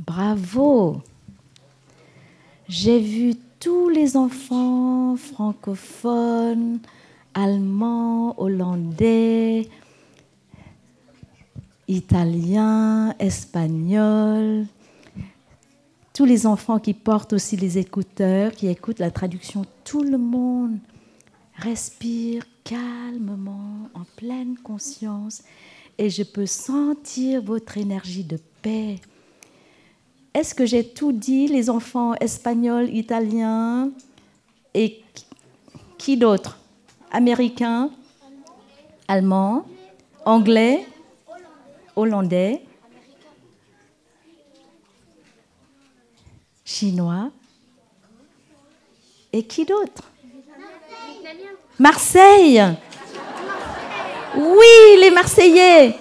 Bravo. J'ai vu tous les enfants francophones, allemands, hollandais, italiens, espagnols, tous les enfants qui portent aussi les écouteurs, qui écoutent la traduction. Tout le monde respire calmement, en pleine conscience, et je peux sentir votre énergie de paix. Est-ce que j'ai tout dit, les enfants espagnols, italiens et qui d'autre? Américains, allemands, anglais, hollandais, chinois et qui d'autre? Marseille. Oui, les Marseillais.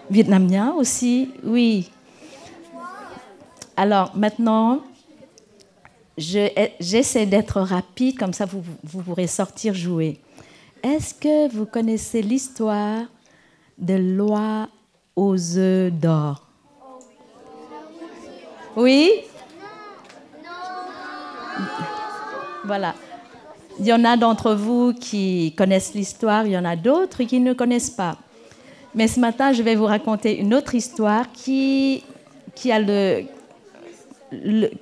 Vietnamiens aussi, oui. Alors maintenant, j'essaie d'être rapide, comme ça vous pourrez sortir jouer. Est-ce que vous connaissez l'histoire de l'oie aux œufs d'or? Oui? Voilà. Il y en a d'entre vous qui connaissent l'histoire, il y en a d'autres qui ne connaissent pas. Mais ce matin, je vais vous raconter une autre histoire qui a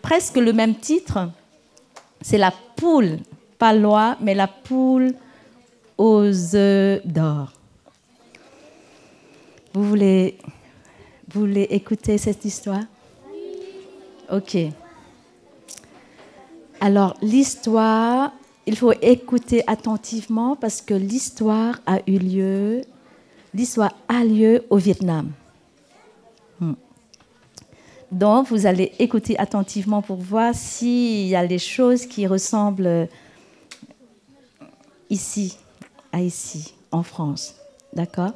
presque le même titre. C'est la poule, pas l'oie, mais la poule aux œufs d'or. Vous voulez écouter cette histoire? Ok. Alors, l'histoire, il faut écouter attentivement parce que l'histoire a lieu au Vietnam. Donc, vous allez écouter attentivement pour voir s'il y a des choses qui ressemblent ici, en France. D'accord?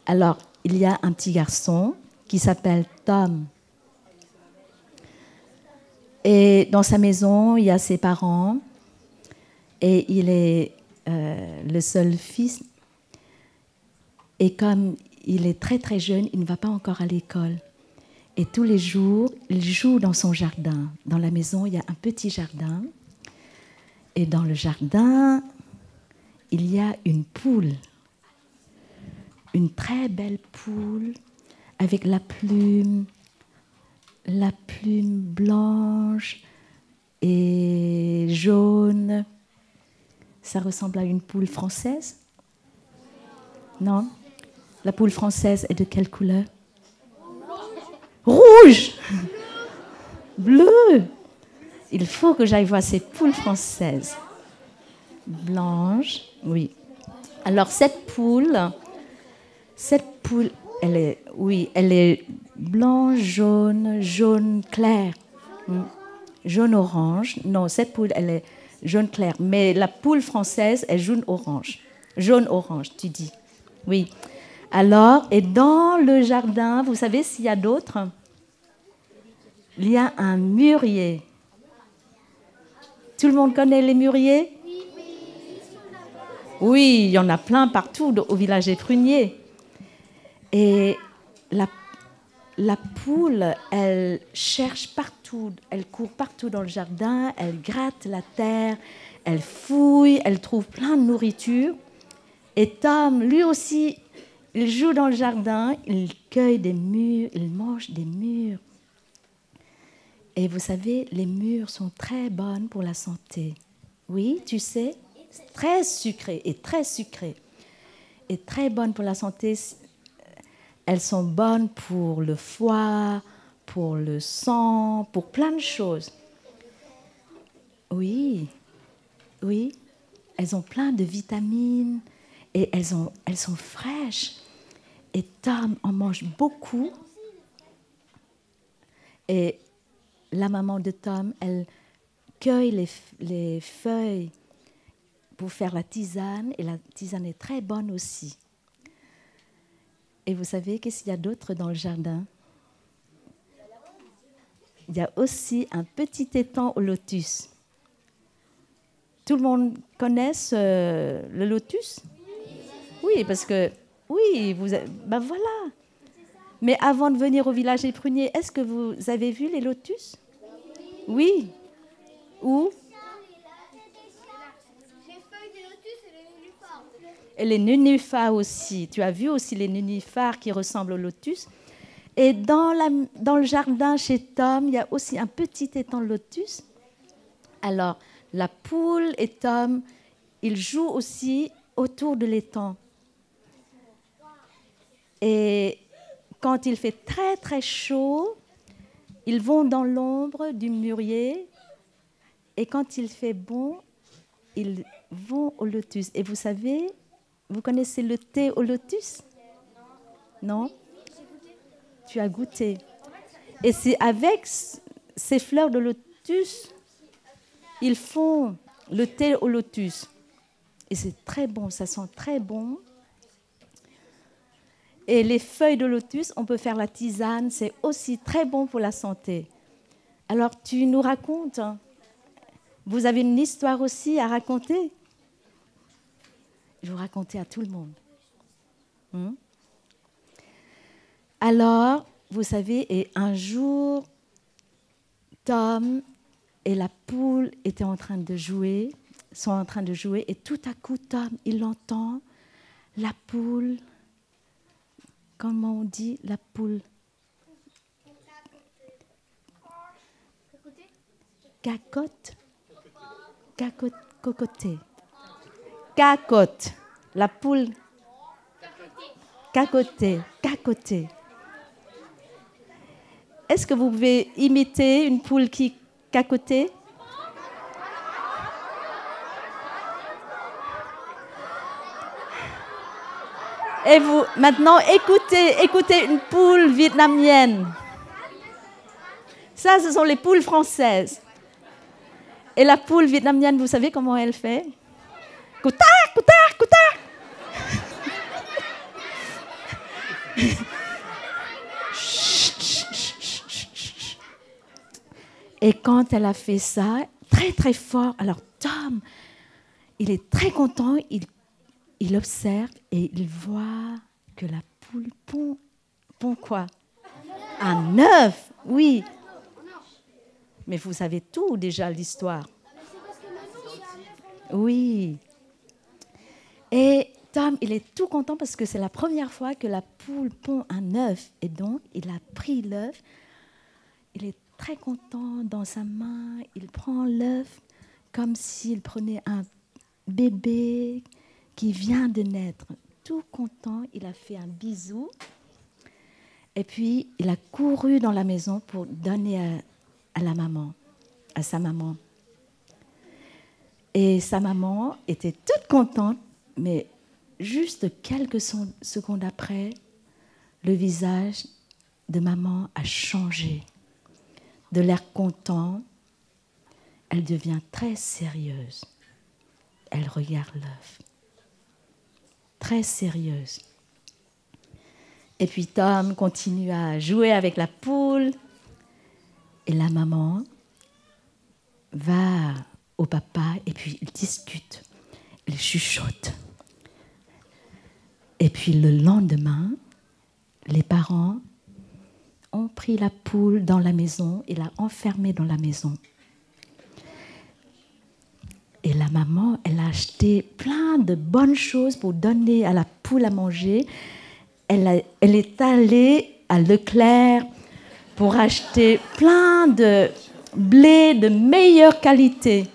Alors, il y a un petit garçon qui s'appelle Tom. Et dans sa maison, il y a ses parents. Et il est le seul fils. Et comme il est très très jeune, il ne va pas encore à l'école. Et tous les jours, il joue dans son jardin. Dans la maison, il y a un petit jardin. Et dans le jardin, il y a une poule. Une très belle poule avec la plume blanche et jaune. Ça ressemble à une poule française? Non? La poule française est de quelle couleur? Rouge! Bleu! Il faut que j'aille voir ces poules françaises. Blanche, oui. Alors cette poule, elle est blanc, jaune clair, jaune-orange. Non, cette poule, elle est jaune clair. Mais la poule française est jaune-orange. Jaune-orange, tu dis. Oui. Alors, et dans le jardin, vous savez s'il y a d'autres? Il y a un mûrier. Tout le monde connaît les mûriers? Oui, il y en a plein partout au village des pruniers. Et la poule, elle cherche partout, elle court partout dans le jardin, elle gratte la terre, elle fouille, elle trouve plein de nourriture. Et Tom, lui aussi, il joue dans le jardin, il cueille des mûres, il mange des mûres. Et vous savez, les mûres sont très bonnes pour la santé. Oui, tu sais, très sucrées et très sucrées. Et très bonnes pour la santé. Elles sont bonnes pour le foie, pour le sang, pour plein de choses. Oui, oui. Elles ont plein de vitamines et elles sont fraîches. Et Tom en mange beaucoup. Et la maman de Tom, elle cueille les feuilles pour faire la tisane. Et la tisane est très bonne aussi. Et vous savez, qu'est-ce qu'il y a d'autre dans le jardin? Il y a aussi un petit étang au lotus. Tout le monde connaît le lotus? Oui, parce que, oui, ben voilà. Mais avant de venir au village des pruniers, est-ce que vous avez vu les lotus? Oui. Où? Et les nénuphars aussi. Tu as vu aussi les nénuphars qui ressemblent aux lotus. Et dans le jardin chez Tom, il y a aussi un petit étang de lotus. Alors, la poule et Tom, ils jouent aussi autour de l'étang. Et quand il fait très très chaud, ils vont dans l'ombre du mûrier. Et quand il fait bon, ils vont au lotus. Et vous savez, vous connaissez le thé au lotus? Non? Tu as goûté. Et c'est avec ces fleurs de lotus, ils font le thé au lotus. Et c'est très bon, ça sent très bon. Et les feuilles de lotus, on peut faire la tisane, c'est aussi très bon pour la santé. Alors tu nous racontes, hein, vous avez une histoire aussi à raconter? Je vous raconter à tout le monde. Alors, vous savez, et un jour, Tom et la poule étaient sont en train de jouer, et tout à coup, Tom, il entend la poule. Comment on dit la poule? Cacotte. Cocoter. Cacotte. La poule. Cacoter. Cacoter. Est-ce que vous pouvez imiter une poule qui cacotait? Et vous, maintenant, écoutez une poule vietnamienne. Ça, ce sont les poules françaises. Et la poule vietnamienne, vous savez comment elle fait? Couta, couta, couta. Et quand elle a fait ça, très très fort, alors Tom, il est très content, il observe et il voit que la poule pond quoi? Un œuf, oui. Mais vous savez tout déjà l'histoire. Oui. Et Tom, il est tout content parce que c'est la première fois que la poule pond un œuf. Et donc, il a pris l'œuf. Il est très content dans sa main. Il prend l'œuf comme s'il prenait un bébé qui vient de naître. Tout content, il a fait un bisou. Et puis, il a couru dans la maison pour donner à sa maman. Et sa maman était toute contente, mais juste quelques secondes après, le visage de maman a changé. De l'air content, elle devient très sérieuse. Elle regarde l'œuf. Très sérieuse. Et puis Tom continue à jouer avec la poule. Et la maman va au papa et puis ils discutent. Ils chuchotent. Et puis le lendemain, les parents ont pris la poule dans la maison et l'a enfermée dans la maison. Et la maman, elle a acheté plein de bonnes choses pour donner à la poule à manger. Elle est allée à Leclerc pour acheter plein de blé de meilleure qualité.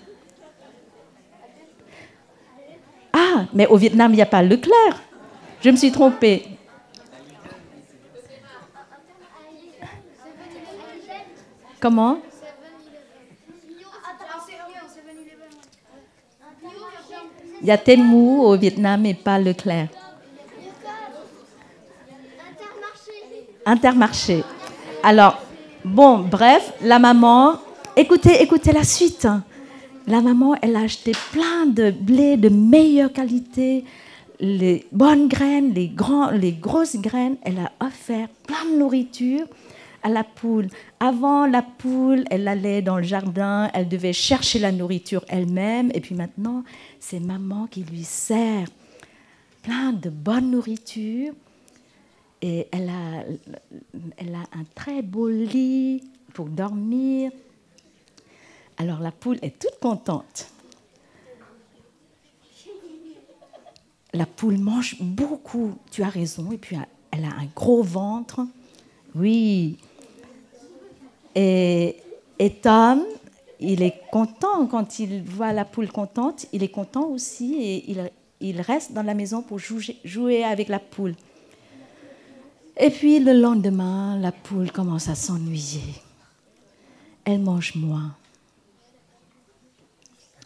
Ah, mais au Vietnam, il n'y a pas Leclerc. Je me suis trompée. Comment? Il y a Temu au Vietnam et pas Leclerc. Intermarché. Alors, bon, bref, la maman... Écoutez la suite. La maman, elle a acheté plein de blé de meilleure qualité, les bonnes graines, les grosses graines. Elle a offert plein de nourriture à la poule. Avant, la poule, elle allait dans le jardin, elle devait chercher la nourriture elle-même. Et puis maintenant, c'est maman qui lui sert plein plein de bonne nourriture et elle a un très beau lit pour dormir. Alors la poule est toute contente. La poule mange beaucoup, tu as raison, et puis elle a un gros ventre. Oui. Et Tom, il est content quand il voit la poule contente, il est content aussi et il reste dans la maison pour jouer avec la poule. Et puis le lendemain, la poule commence à s'ennuyer. Elle mange moins.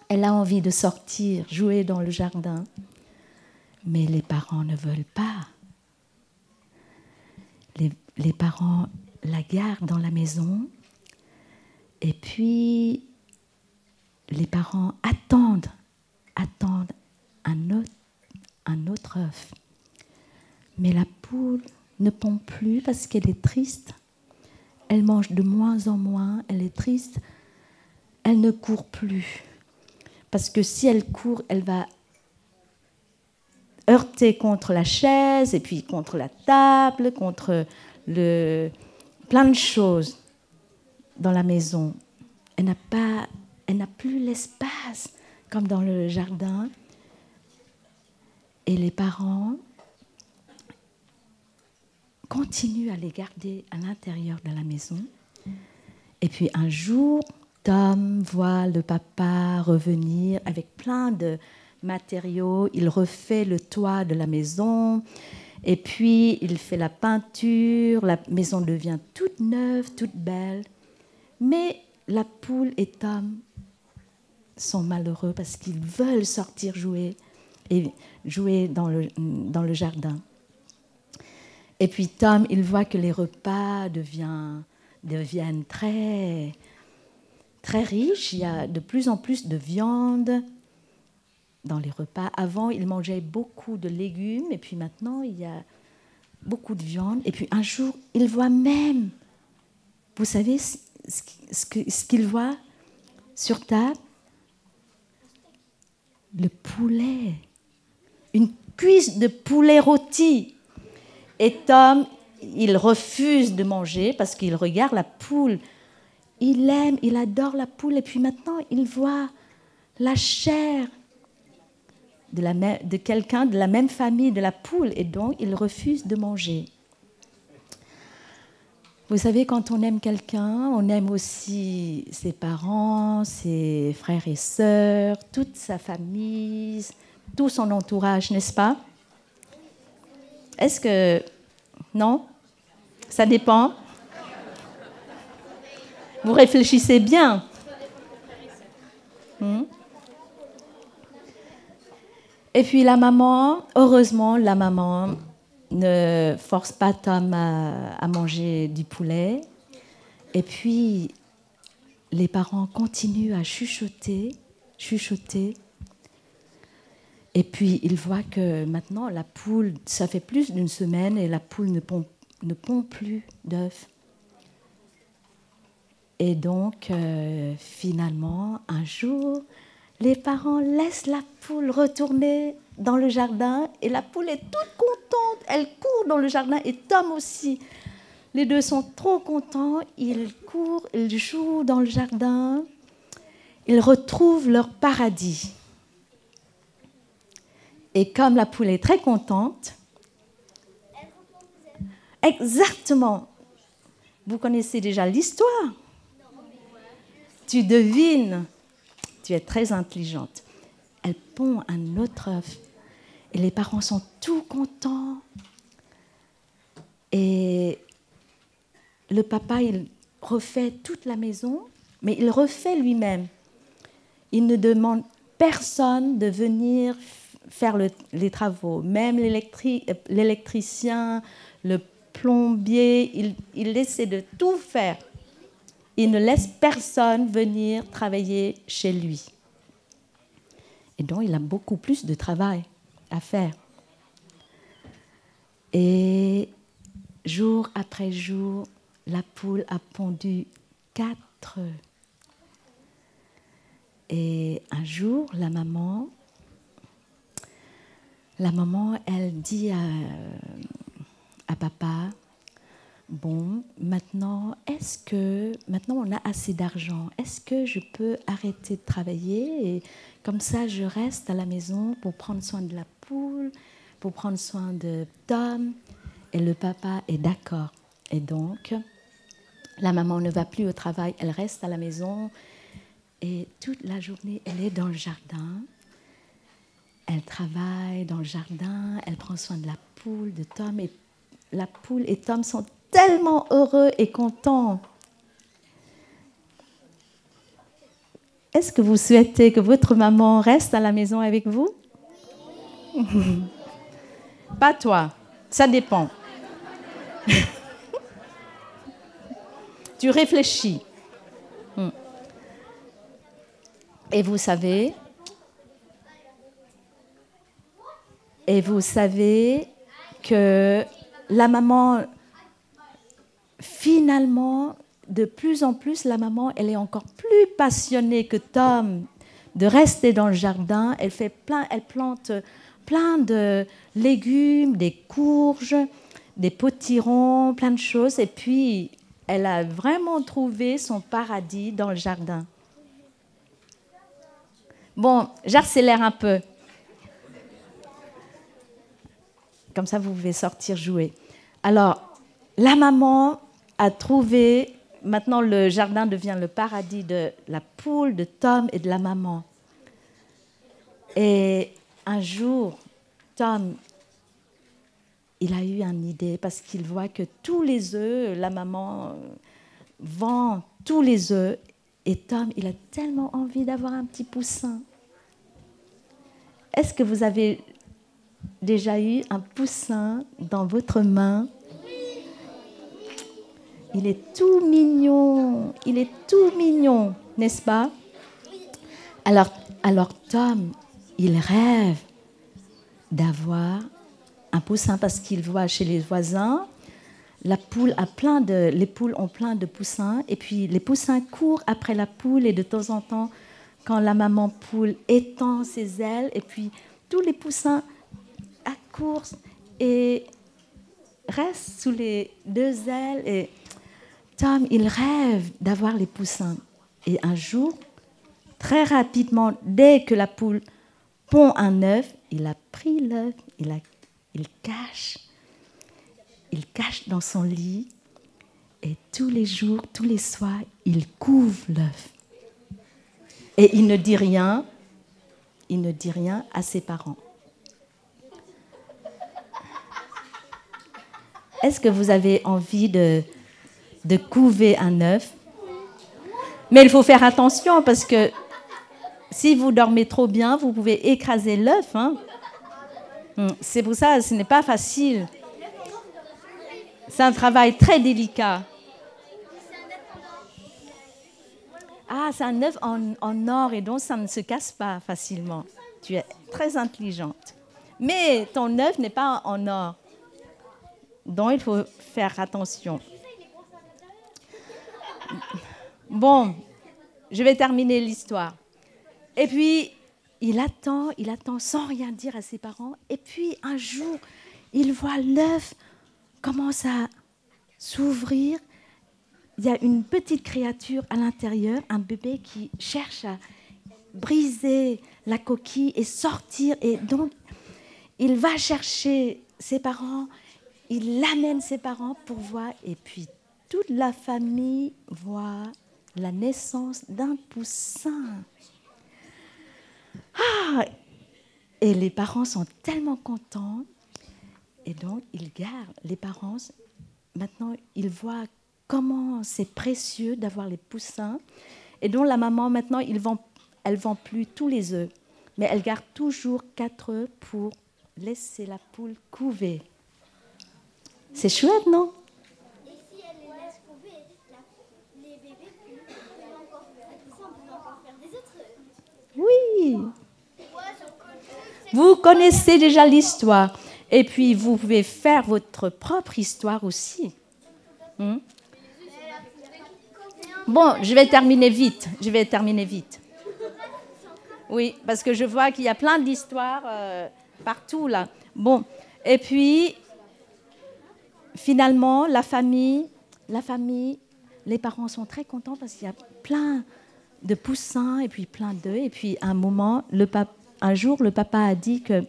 Elle a envie de sortir, jouer dans le jardin. Mais les parents ne veulent pas. Les parents la gardent dans la maison et puis les parents attendent un autre œuf. Mais la poule ne pond plus parce qu'elle est triste. Elle mange de moins en moins, elle est triste. Elle ne court plus. Parce que si elle court, elle va heurter contre la chaise, et puis contre la table, contre plein de choses dans la maison. Elle n'a plus l'espace comme dans le jardin. Et les parents continuent à les garder à l'intérieur de la maison. Et puis un jour, Tom voit le papa revenir avec plein de matériaux. Il refait le toit de la maison et puis il fait la peinture. La maison devient toute neuve, toute belle. Mais la poule et Tom sont malheureux parce qu'ils veulent sortir jouer et jouer dans le jardin. Et puis Tom, il voit que les repas deviennent très, très riches. Il y a de plus en plus de viande dans les repas. Avant, il mangeait beaucoup de légumes, et puis maintenant, il y a beaucoup de viande. Et puis un jour, il voit même, vous savez ce qu'il voit sur table? Le poulet. Une cuisse de poulet rôti. Et Tom, il refuse de manger parce qu'il regarde la poule. Il aime, il adore la poule. Et puis maintenant, il voit la chair de quelqu'un de la même famille de la poule, et donc il refuse de manger. Vous savez, quand on aime quelqu'un, on aime aussi ses parents, ses frères et sœurs, toute sa famille, tout son entourage, n'est-ce pas? Est-ce que... Non? Ça dépend. Vous réfléchissez bien. Et puis la maman, heureusement, la maman ne force pas Tom à manger du poulet. Et puis les parents continuent à chuchoter. Et puis ils voient que maintenant la poule, ça fait plus d'une semaine et la poule ne pond plus d'œufs. Et donc finalement, un jour, les parents laissent la poule retourner dans le jardin et la poule est toute contente. Elle court dans le jardin et Tom aussi. Les deux sont trop contents. Ils courent, ils jouent dans le jardin. Ils retrouvent leur paradis. Et comme la poule est très contente, exactement, vous connaissez déjà l'histoire. Tu devines. Tu es très intelligente. Elle pond un autre œuf. Et les parents sont tout contents. Et le papa, il refait toute la maison, mais il refait lui-même. Il ne demande personne de venir faire les travaux. Même l'électricien, le plombier, il essaie de tout faire. Il ne laisse personne venir travailler chez lui. Et donc, il a beaucoup plus de travail à faire. Et jour après jour, la poule a pondu 4 œufs. Et un jour, la maman la maman, elle dit à papa, bon, maintenant on a assez d'argent, est-ce que je peux arrêter de travailler et comme ça je reste à la maison pour prendre soin de la poule, pour prendre soin de Tom? Et le papa est d'accord. Et donc, la maman ne va plus au travail, elle reste à la maison et toute la journée, elle est dans le jardin. Elle travaille dans le jardin, elle prend soin de la poule, de Tom. Et la poule et Tom sont tellement heureux et contents. Est-ce que vous souhaitez que votre maman reste à la maison avec vous? Pas toi, ça dépend. Tu réfléchis. Et vous savez que la maman, finalement, de plus en plus, la maman, elle est encore plus passionnée que Tom de rester dans le jardin. Elle plante plein de légumes, des courges, des potirons, plein de choses. Et puis, elle a vraiment trouvé son paradis dans le jardin. Bon, j'accélère un peu. Comme ça, vous pouvez sortir jouer. Alors, la maman a trouvé... Maintenant, le jardin devient le paradis de la poule, de Tom et de la maman. Et un jour, Tom, il a eu une idée parce qu'il voit que tous les œufs, la maman vend tous les œufs. Et Tom, il a tellement envie d'avoir un petit poussin. Est-ce que vous avez déjà eu un poussin dans votre main? Il est tout mignon, n'est-ce pas? Alors Tom, il rêve d'avoir un poussin parce qu'il voit chez les voisins, les poules ont plein de poussins et puis les poussins courent après la poule et de temps en temps, quand la maman poule étend ses ailes et puis tous les poussins accourent et restent sous les deux ailes et Tom, il rêve d'avoir les poussins. Et un jour, très rapidement, dès que la poule pond un œuf, il a pris l'œuf, il cache dans son lit et tous les jours, tous les soirs, il couvre l'œuf. Et il ne dit rien à ses parents. Est-ce que vous avez envie de couver un œuf? Mais il faut faire attention parce que si vous dormez trop bien, vous pouvez écraser l'œuf. Hein? C'est pour ça, ce n'est pas facile. C'est un travail très délicat. Ah, c'est un œuf en or et donc ça ne se casse pas facilement. Tu es très intelligente. Mais ton œuf n'est pas en or. Donc il faut faire attention. Bon, je vais terminer l'histoire. Et puis, il attend sans rien dire à ses parents. Et puis, un jour, il voit l'œuf commence à s'ouvrir. Il y a une petite créature à l'intérieur, un bébé qui cherche à briser la coquille et sortir. Et donc, il va chercher ses parents, il l'amène ses parents pour voir. Et puis, toute la famille voit la naissance d'un poussin. Ah! Et les parents sont tellement contents. Et donc, ils gardent. Les parents, maintenant, ils voient comment c'est précieux d'avoir les poussins. Et donc, la maman, maintenant, elle vend plus tous les œufs. Mais elle garde toujours 4 œufs pour laisser la poule couver. C'est chouette, non? Et si elle les laisse couver, les bébés peuvent encore faire des autres œufs. Oui. Vous connaissez déjà l'histoire. Et puis, vous pouvez faire votre propre histoire aussi. Bon, je vais terminer vite. Oui, parce que je vois qu'il y a plein d'histoires partout, là. Bon, et puis, finalement, la famille, les parents sont très contents parce qu'il y a plein de poussins et puis plein d'œufs. Et puis, un jour, le papa a dit que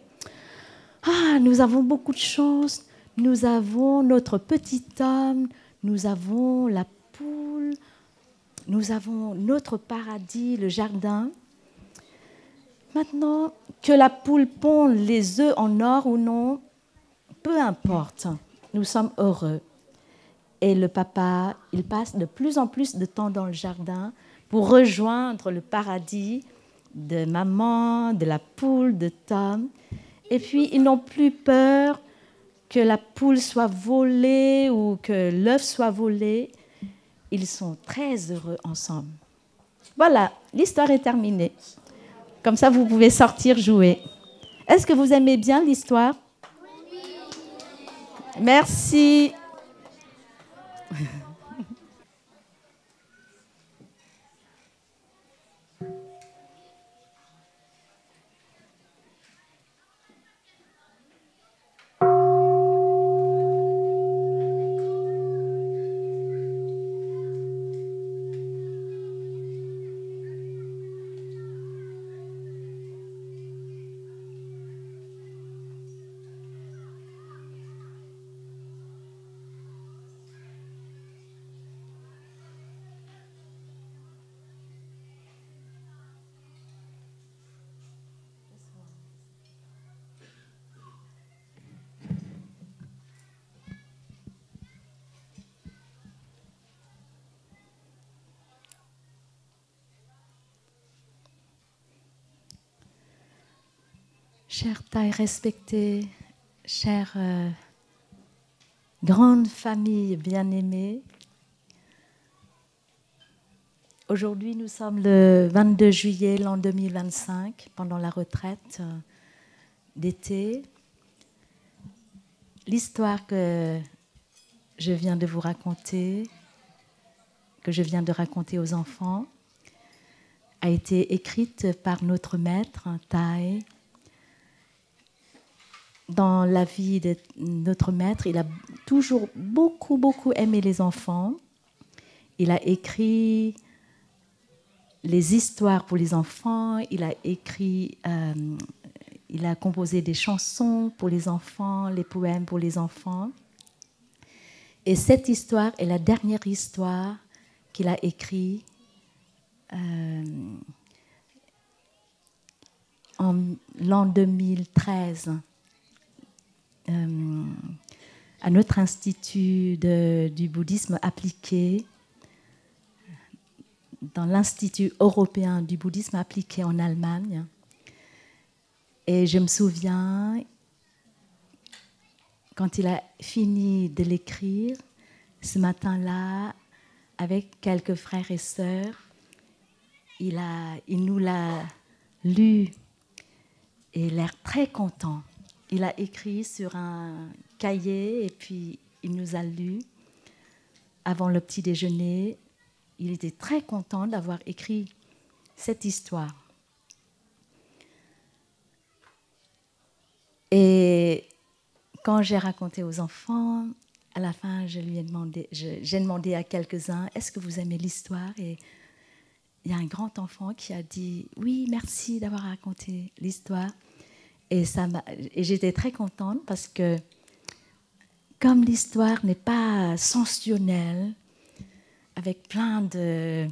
nous avons beaucoup de chance, nous avons notre petit homme, nous avons la poule, nous avons notre paradis, le jardin. Maintenant, que la poule pond les œufs en or ou non, peu importe, nous sommes heureux. Et le papa, il passe de plus en plus de temps dans le jardin pour rejoindre le paradis de maman, de la poule, de Tom. Et puis, ils n'ont plus peur que la poule soit volée ou que l'œuf soit volé. Ils sont très heureux ensemble. Voilà, l'histoire est terminée. Comme ça, vous pouvez sortir jouer. Est-ce que vous aimez bien l'histoire? Oui. Merci. Chère taille respectée, chère grande famille bien-aimée, aujourd'hui nous sommes le 22 juillet l'an 2025, pendant la retraite d'été. L'histoire que je viens de vous raconter, que je viens de raconter aux enfants, a été écrite par notre maître, Thay. Dans la vie de notre maître, il a toujours beaucoup, beaucoup aimé les enfants. Il a écrit les histoires pour les enfants, il a composé des chansons pour les enfants, les poèmes pour les enfants. Et cette histoire est la dernière histoire qu'il a écrite en l'an 2013. À notre institut du bouddhisme appliqué, dans l'Institut européen du bouddhisme appliqué en Allemagne. Et je me souviens, quand il a fini de l'écrire, ce matin-là, avec quelques frères et sœurs, il nous l'a lu et l'air très content. Il a écrit sur un cahier et puis il nous a lu avant le petit déjeuner. Il était très content d'avoir écrit cette histoire. Et quand j'ai raconté aux enfants, à la fin, j'ai demandé à quelques-uns, est-ce que vous aimez l'histoire? Et il y a un grand enfant qui a dit, oui, merci d'avoir raconté l'histoire. Et j'étais très contente parce que comme l'histoire n'est pas sensationnelle, avec plein de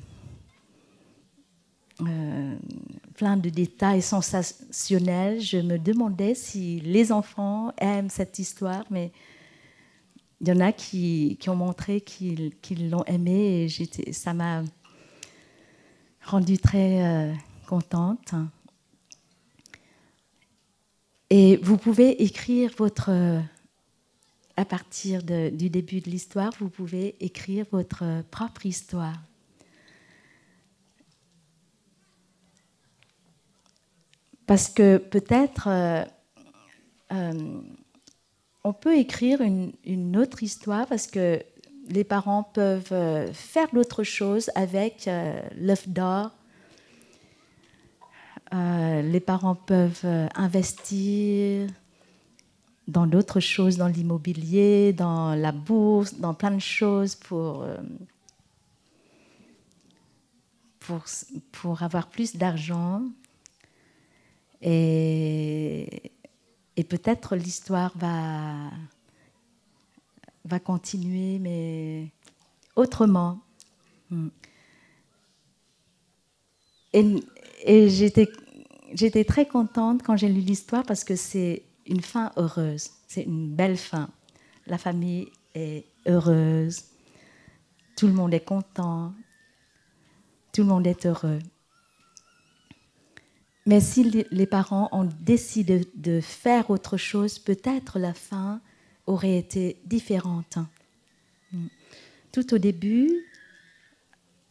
détails sensationnels, je me demandais si les enfants aiment cette histoire, mais il y en a qui ont montré qu'ils l'ont aimée et ça m'a rendue très contente. Et vous pouvez écrire à partir du début de l'histoire, vous pouvez écrire votre propre histoire. Parce que peut-être on peut écrire une autre histoire parce que les parents peuvent faire d'autres choses avec l'œuf d'or. Les parents peuvent investir dans d'autres choses, dans l'immobilier, dans la bourse, dans plein de choses pour avoir plus d'argent. Et peut-être l'histoire va continuer, mais autrement. Et j'étais très contente quand j'ai lu l'histoire parce que c'est une fin heureuse. C'est une belle fin. La famille est heureuse. Tout le monde est content. Tout le monde est heureux. Mais si les parents ont décidé de faire autre chose, peut-être la fin aurait été différente. Tout au début,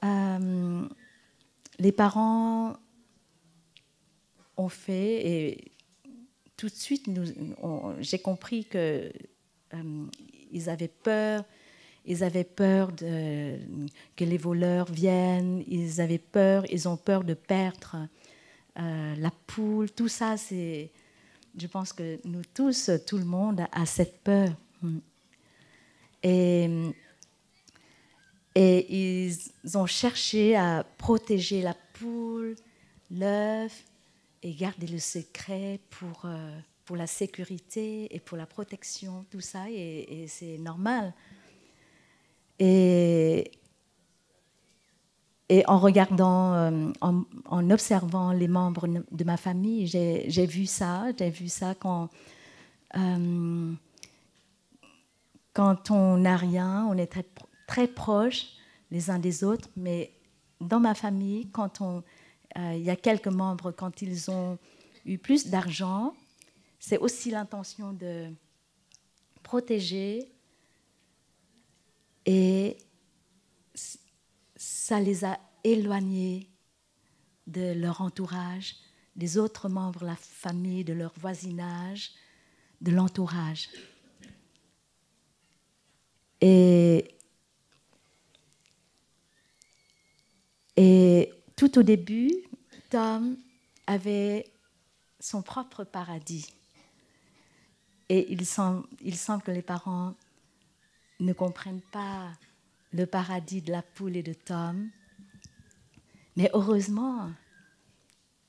les parents ont fait, et tout de suite, j'ai compris que ils avaient peur que les voleurs viennent, ils ont peur de perdre la poule. Tout ça, je pense que nous tous, tout le monde a cette peur. Et ils ont cherché à protéger la poule, l'œuf, et garder le secret pour la sécurité et pour la protection, tout ça, et c'est normal. Et en regardant, en observant les membres de ma famille, j'ai vu ça quand on n'a rien, on est très, très proches les uns des autres, mais dans ma famille, quand il y a quelques membres, quand ils ont eu plus d'argent, c'est aussi l'intention de protéger, et ça les a éloignés de leur entourage, des autres membres de la famille, de leur voisinage, de l'entourage. Et tout au début, Tom avait son propre paradis. Et il semble que les parents ne comprennent pas le paradis de la poule et de Tom. Mais heureusement,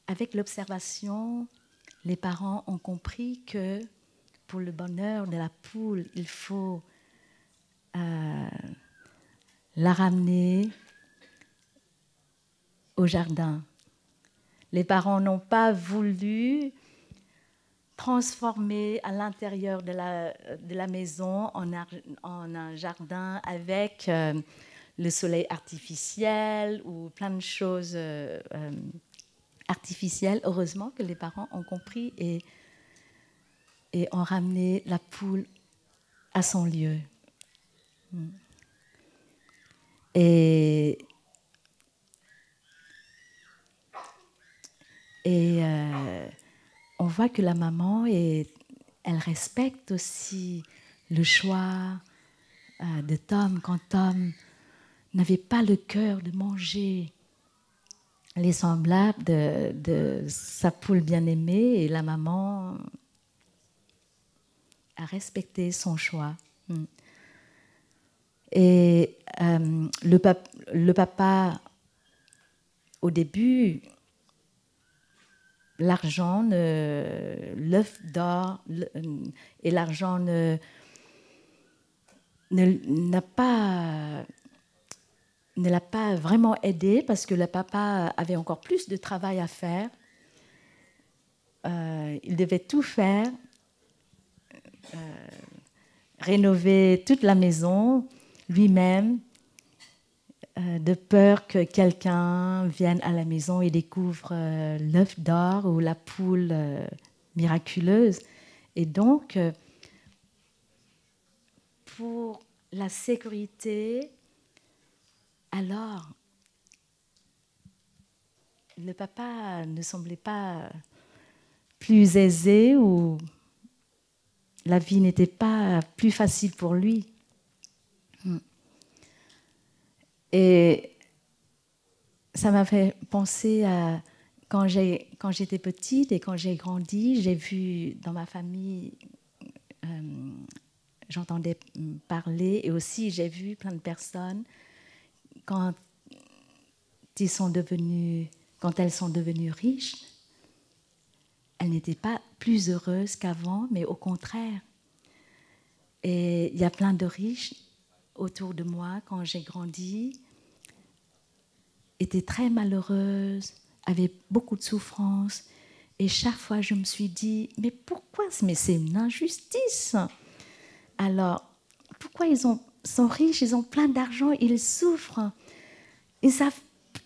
avec l'observation, les parents ont compris que pour le bonheur de la poule, il faut la ramener au jardin. Les parents n'ont pas voulu transformer à l'intérieur de la maison en un jardin avec le soleil artificiel ou plein de choses artificielles. Heureusement que les parents ont compris et ont ramené la poule à son lieu. Et on voit que la maman, elle respecte aussi le choix de Tom, quand Tom n'avait pas le cœur de manger les semblables de sa poule bien-aimée, et la maman a respecté son choix. Et le papa, au début, l'argent, l'œuf d'or et l'argent ne l'a pas vraiment aidé, parce que le papa avait encore plus de travail à faire. Il devait tout faire, rénover toute la maison lui-même, de peur que quelqu'un vienne à la maison et découvre l'œuf d'or ou la poule miraculeuse. Et donc, pour la sécurité, alors, le papa ne semblait pas plus aisé, ou la vie n'était pas plus facile pour lui. Et ça m'a fait penser à quand j'étais petite et quand j'ai grandi, j'ai vu dans ma famille j'entendais parler, et aussi j'ai vu plein de personnes quand elles sont devenues riches, elles n'étaient pas plus heureuses qu'avant, mais au contraire. Et il y a plein de riches autour de moi quand j'ai grandi, étaient très malheureuses, avaient beaucoup de souffrances. Et chaque fois, je me suis dit, mais pourquoi? Mais c'est une injustice. Alors, pourquoi sont riches, ils ont plein d'argent, ils souffrent. Ils ne savent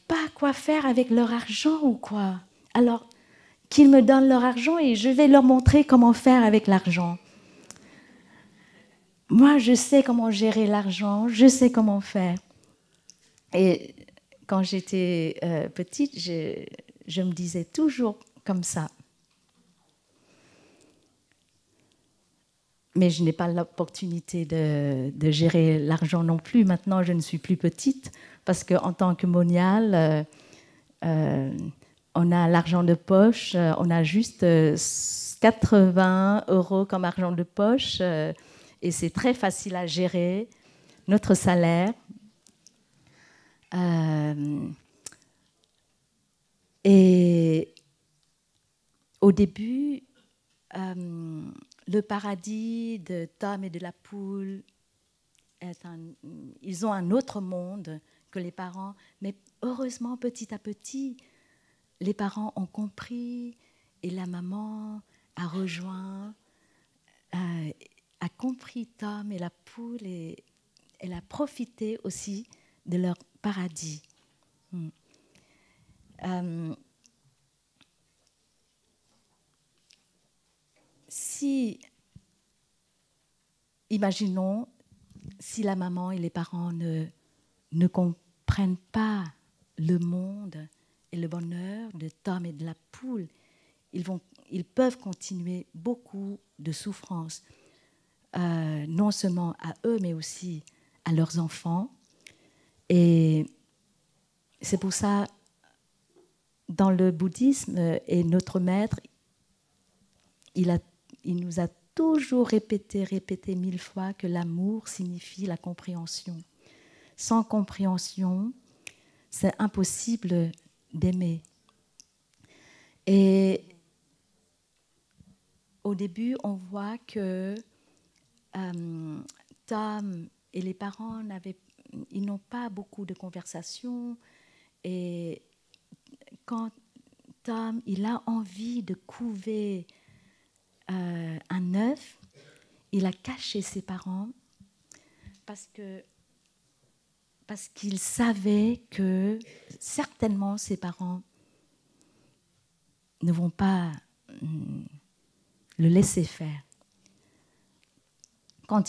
pas quoi faire avec leur argent ou quoi. Alors, qu'ils me donnent leur argent et je vais leur montrer comment faire avec l'argent. Moi, je sais comment gérer l'argent, je sais comment faire. Et quand j'étais petite, je me disais toujours comme ça. Mais je n'ai pas l'opportunité de gérer l'argent non plus. Maintenant, je ne suis plus petite parce qu'en tant que moniale, on a l'argent de poche, on a juste 80 € comme argent de poche et c'est très facile à gérer notre salaire. Et au début, le paradis de Tom et de la poule, ils ont un autre monde que les parents. Mais heureusement, petit à petit, les parents ont compris et la maman a rejoint, a compris Tom et la poule et elle a profité aussi de leur paradis. Si, imaginons, si la maman et les parents ne comprennent pas le monde et le bonheur de Tom et de la poule, ils peuvent continuer beaucoup de souffrances, non seulement à eux, mais aussi à leurs enfants. Et c'est pour ça, dans le bouddhisme, et notre maître, il nous a toujours répété 1000 fois que l'amour signifie la compréhension. Sans compréhension, c'est impossible d'aimer. Et au début, on voit que Tom et les parents ils n'ont pas beaucoup de conversations. Et quand Tom il a envie de couver un œuf, il a caché ses parents parce qu'il savait que certainement ses parents ne vont pas le laisser faire. Quand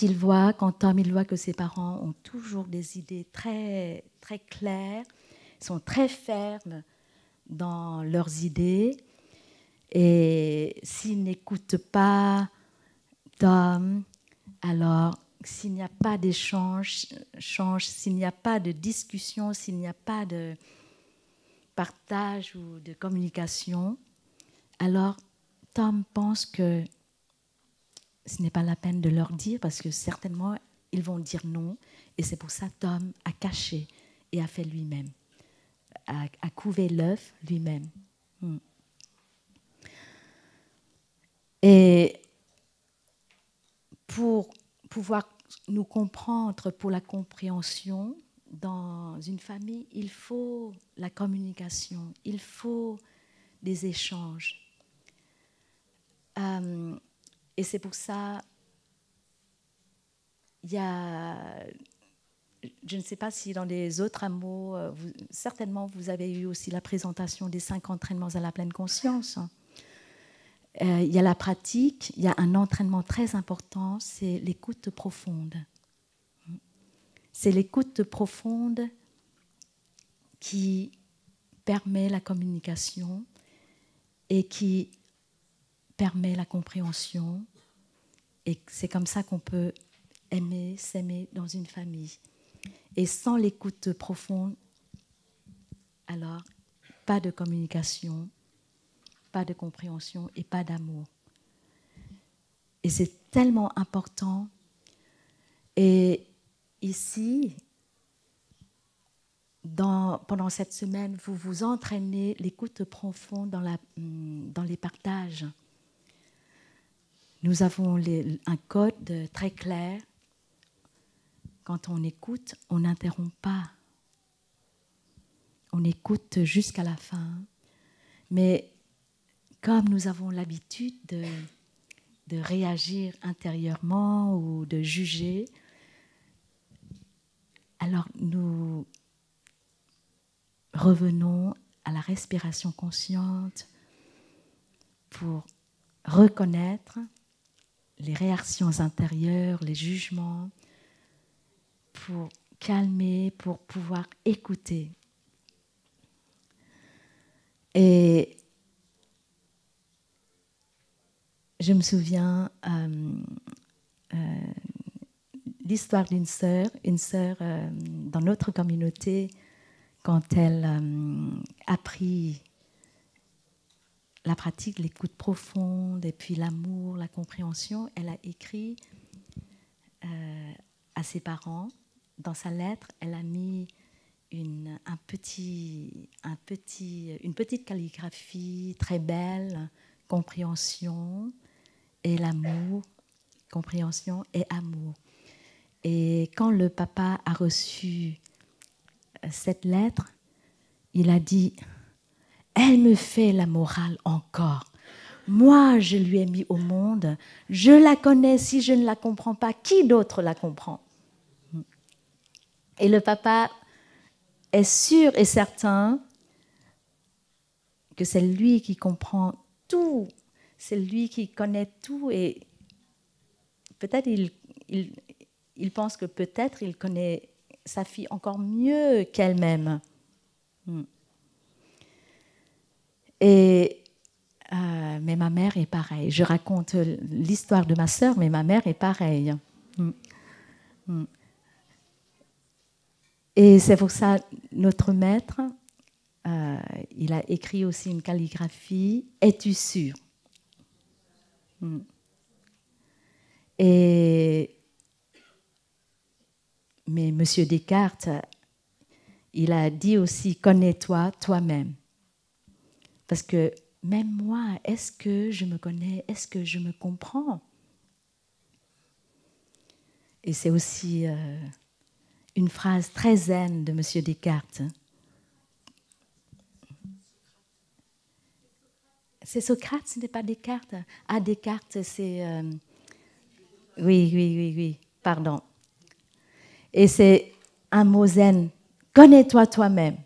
Tom il voit que ses parents ont toujours des idées très, très claires, sont très fermes dans leurs idées, et s'ils n'écoutent pas Tom, alors s'il n'y a pas d'échange, s'il n'y a pas de discussion, s'il n'y a pas de partage ou de communication, alors Tom pense que ce n'est pas la peine de leur dire parce que certainement ils vont dire non. Et c'est pour ça que Tom a caché et a fait lui-même, a couvé l'œuf lui-même. Et pour pouvoir nous comprendre, pour la compréhension, dans une famille, il faut la communication, il faut des échanges. Et c'est pour ça, il y a, je ne sais pas si dans les autres hameaux, certainement vous avez eu aussi la présentation des 5 entraînements à la pleine conscience. Il y a la pratique, il y a un entraînement très important, c'est l'écoute profonde. C'est l'écoute profonde qui permet la communication et qui permet la compréhension. Et c'est comme ça qu'on peut aimer, s'aimer dans une famille. Et sans l'écoute profonde, alors pas de communication, pas de compréhension et pas d'amour. Et c'est tellement important. Et ici, pendant cette semaine, vous vous entraînez l'écoute profonde dans les partages. Nous avons un code très clair. Quand on écoute, on n'interrompt pas. On écoute jusqu'à la fin. Mais comme nous avons l'habitude de réagir intérieurement ou de juger, alors nous revenons à la respiration consciente pour reconnaître les réactions intérieures, les jugements, pour calmer, pour pouvoir écouter. Et je me souviens l'histoire d'une sœur dans notre communauté, quand elle a appris la pratique de l'écoute profonde et puis l'amour, la compréhension, elle a écrit à ses parents. Dans sa lettre, elle a mis une petite calligraphie très belle, compréhension et l'amour, compréhension et amour. Et quand le papa a reçu cette lettre, il a dit « Elle me fait la morale encore. Moi, je lui ai mis au monde. Je la connais. Si je ne la comprends pas, qui d'autre la comprend ?» Et le papa est sûr et certain que c'est lui qui comprend tout. C'est lui qui connaît tout. Et peut-être il pense que peut-être il connaît sa fille encore mieux qu'elle-même. Mais ma mère est pareille. Je raconte l'histoire de ma sœur, mais ma mère est pareille. Et c'est pour ça, notre maître, il a écrit aussi une calligraphie « Es-tu sûr ?» Mais M. Descartes, il a dit aussi « Connais-toi toi-même ». Parce que même moi, est-ce que je me connais? Est-ce que je me comprends? Et c'est aussi une phrase très zen de M. Descartes. C'est Socrate, ce n'est pas Descartes. Ah, Descartes, c'est... Oui, pardon. Et c'est un mot zen. Connais-toi toi-même.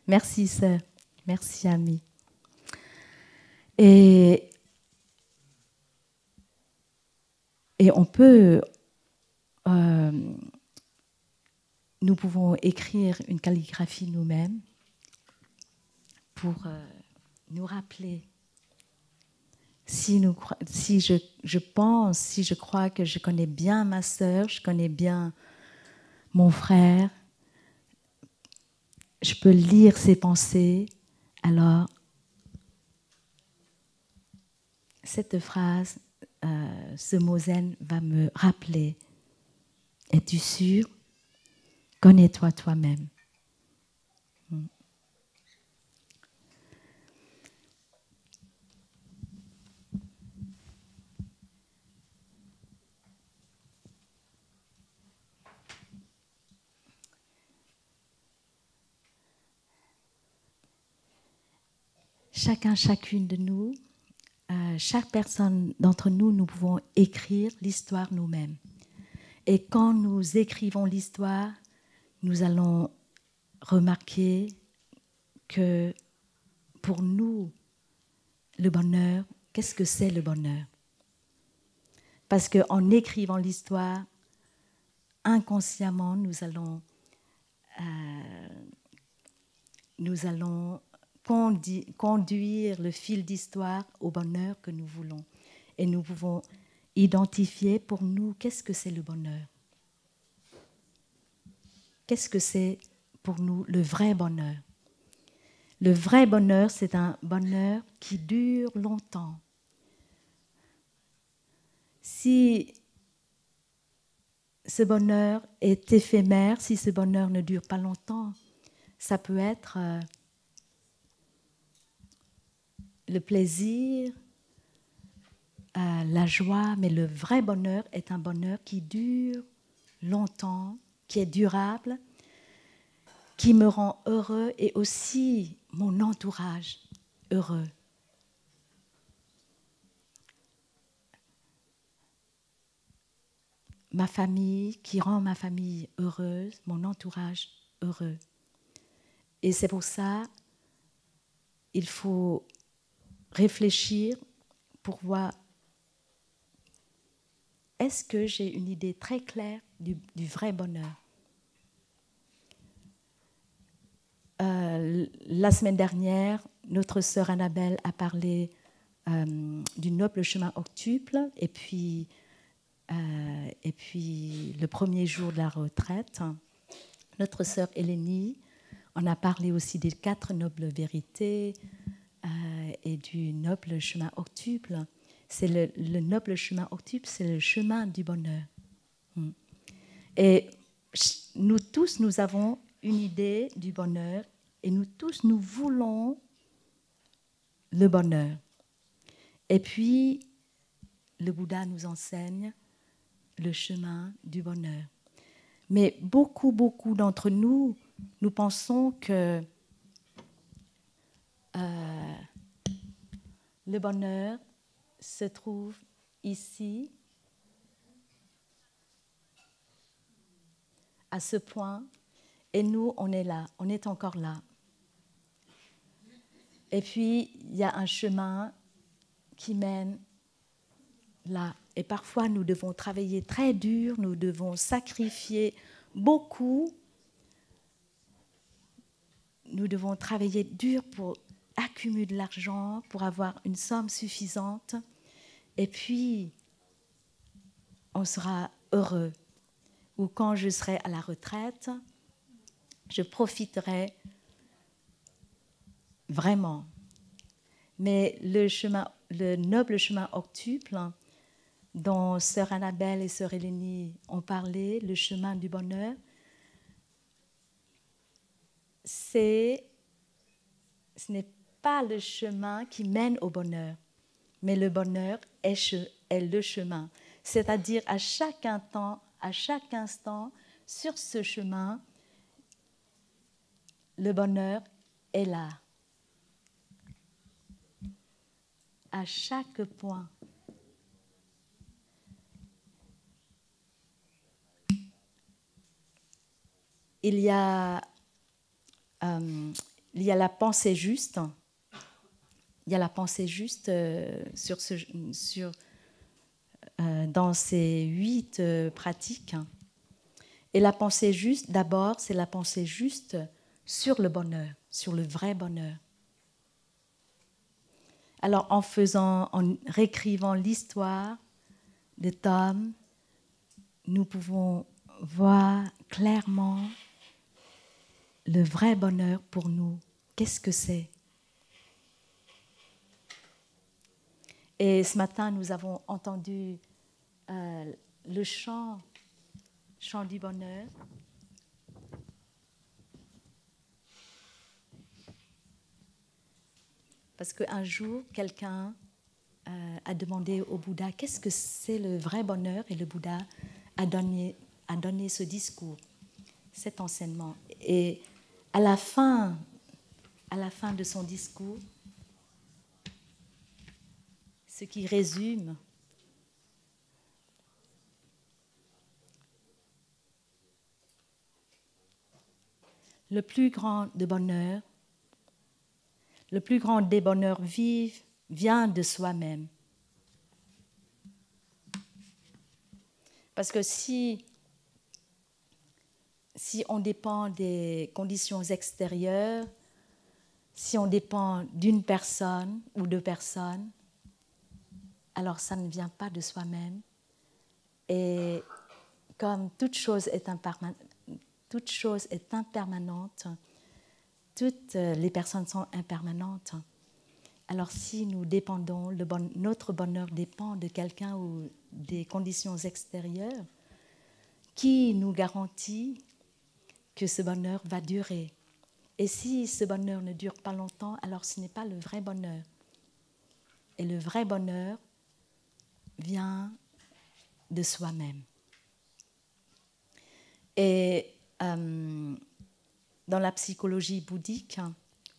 Merci, sœur. Merci, amie. Et on peut... nous pouvons écrire une calligraphie nous-mêmes pour nous rappeler si je crois que je connais bien ma sœur, je connais bien mon frère, je peux lire ses pensées, alors cette phrase, ce mot zen va me rappeler. Es-tu sûr? Connais-toi toi-même. Chacun, chacune de nous, chaque personne d'entre nous, nous pouvons écrire l'histoire nous-mêmes. Et quand nous écrivons l'histoire, nous allons remarquer que pour nous, le bonheur, qu'est-ce que c'est le bonheur? Parce qu'en écrivant l'histoire, inconsciemment, nous allons conduire le fil d'histoire au bonheur que nous voulons. Et nous pouvons identifier pour nous qu'est-ce que c'est le bonheur. Qu'est-ce que c'est pour nous le vrai bonheur? Le vrai bonheur, c'est un bonheur qui dure longtemps. Si ce bonheur est éphémère, si ce bonheur ne dure pas longtemps, ça peut être le plaisir, la joie, mais le vrai bonheur est un bonheur qui dure longtemps, qui est durable, qui me rend heureux et aussi mon entourage heureux. Ma famille, qui rend ma famille heureuse, mon entourage heureux. Et c'est pour ça il faut réfléchir pour voir est-ce que j'ai une idée très claire du vrai bonheur. La semaine dernière, notre sœur Annabelle a parlé du noble chemin octuple et puis le premier jour de la retraite. Notre sœur Hélénie en a parlé aussi des 4 nobles vérités et du noble chemin octuple. C'est le noble chemin octuple, c'est le chemin du bonheur. Et nous tous, nous avons une idée du bonheur et nous tous, nous voulons le bonheur. Et puis, le Bouddha nous enseigne le chemin du bonheur. Mais beaucoup d'entre nous, nous pensons que le bonheur se trouve ici, à ce point, et nous, on est là, on est encore là. Et puis, il y a un chemin qui mène là. Et parfois, nous devons travailler très dur, nous devons sacrifier beaucoup. Nous devons travailler dur pour accumuler de l'argent, pour avoir une somme suffisante. Et puis, on sera heureux. Ou quand je serai à la retraite, je profiterai vraiment. Mais le noble chemin octuple, dont sœur Annabelle et sœur Hélénie ont parlé, le chemin du bonheur, ce n'est pas le chemin qui mène au bonheur, mais le bonheur est le chemin. C'est-à-dire à chaque instant, sur ce chemin, le bonheur est là. À chaque point. Il y a la pensée juste. Il y a la pensée juste dans ces 8 pratiques. Et la pensée juste, d'abord, c'est la pensée juste sur le bonheur, sur le vrai bonheur. Alors, en réécrivant l'histoire de Tom, nous pouvons voir clairement le vrai bonheur pour nous. Qu'est-ce que c'est? Et ce matin, nous avons entendu le chant du bonheur. Parce qu'un jour, quelqu'un a demandé au Bouddha qu'est-ce que c'est le vrai bonheur, et le Bouddha a donné ce discours, cet enseignement. Et à la fin de son discours, ce qui résume le plus grand des bonheurs vient de soi-même. Parce que si on dépend des conditions extérieures, si on dépend d'une personne ou de personnes, alors ça ne vient pas de soi-même. Et comme toute chose est impermanente, toutes les personnes sont impermanentes. Alors si nous dépendons, notre bonheur dépend de quelqu'un ou des conditions extérieures, qui nous garantit que ce bonheur va durer? Et si ce bonheur ne dure pas longtemps, alors ce n'est pas le vrai bonheur. Et le vrai bonheur vient de soi-même. Et dans la psychologie bouddhique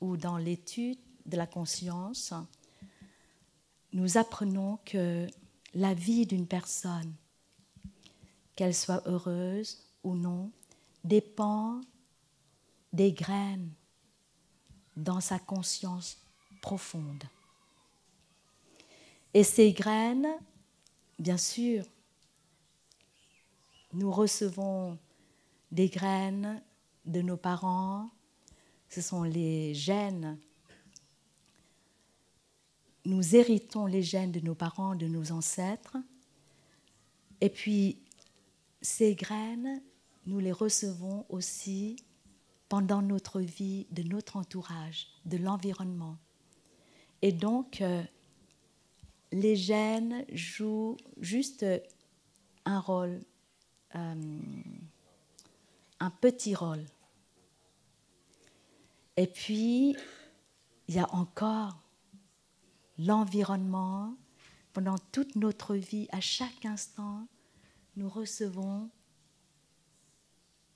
ou dans l'étude de la conscience, nous apprenons que la vie d'une personne, qu'elle soit heureuse ou non, dépend des graines dans sa conscience profonde. Et ces graines, bien sûr, nous recevons des graines de nos parents, ce sont les gènes. Nous héritons les gènes de nos parents, de nos ancêtres, et puis ces graines, nous les recevons aussi pendant notre vie, de notre entourage, de l'environnement. Et donc, les gènes jouent juste un rôle, un petit rôle. Et puis, il y a encore l'environnement. Pendant toute notre vie, à chaque instant, nous recevons,